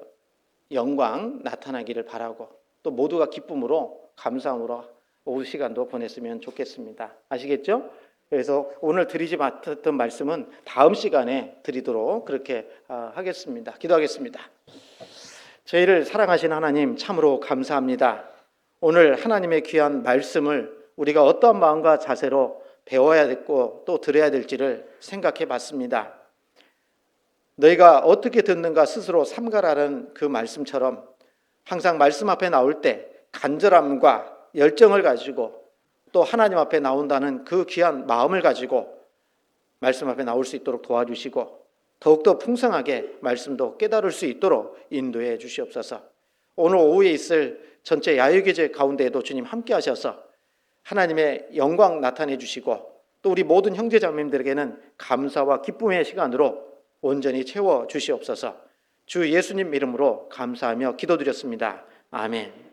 영광 나타나기를 바라고 또 모두가 기쁨으로 감사함으로 오후 시간도 보냈으면 좋겠습니다. 아시겠죠? 그래서 오늘 드리지 못했던 말씀은 다음 시간에 드리도록 그렇게 하겠습니다. 기도하겠습니다. 저희를 사랑하신 하나님 참으로 감사합니다. 오늘 하나님의 귀한 말씀을 우리가 어떠한 마음과 자세로 배워야 됐고 또 들어야 될지를 생각해 봤습니다. 너희가 어떻게 듣는가 스스로 삼가라는 그 말씀처럼 항상 말씀 앞에 나올 때 간절함과 열정을 가지고 또 하나님 앞에 나온다는 그 귀한 마음을 가지고 말씀 앞에 나올 수 있도록 도와주시고 더욱더 풍성하게 말씀도 깨달을 수 있도록 인도해 주시옵소서. 오늘 오후에 있을 전체 야유계제 가운데에도 주님 함께 하셔서 하나님의 영광 나타내 주시고 또 우리 모든 형제자매님들에게는 감사와 기쁨의 시간으로 온전히 채워 주시옵소서. 주 예수님 이름으로 감사하며 기도드렸습니다. 아멘.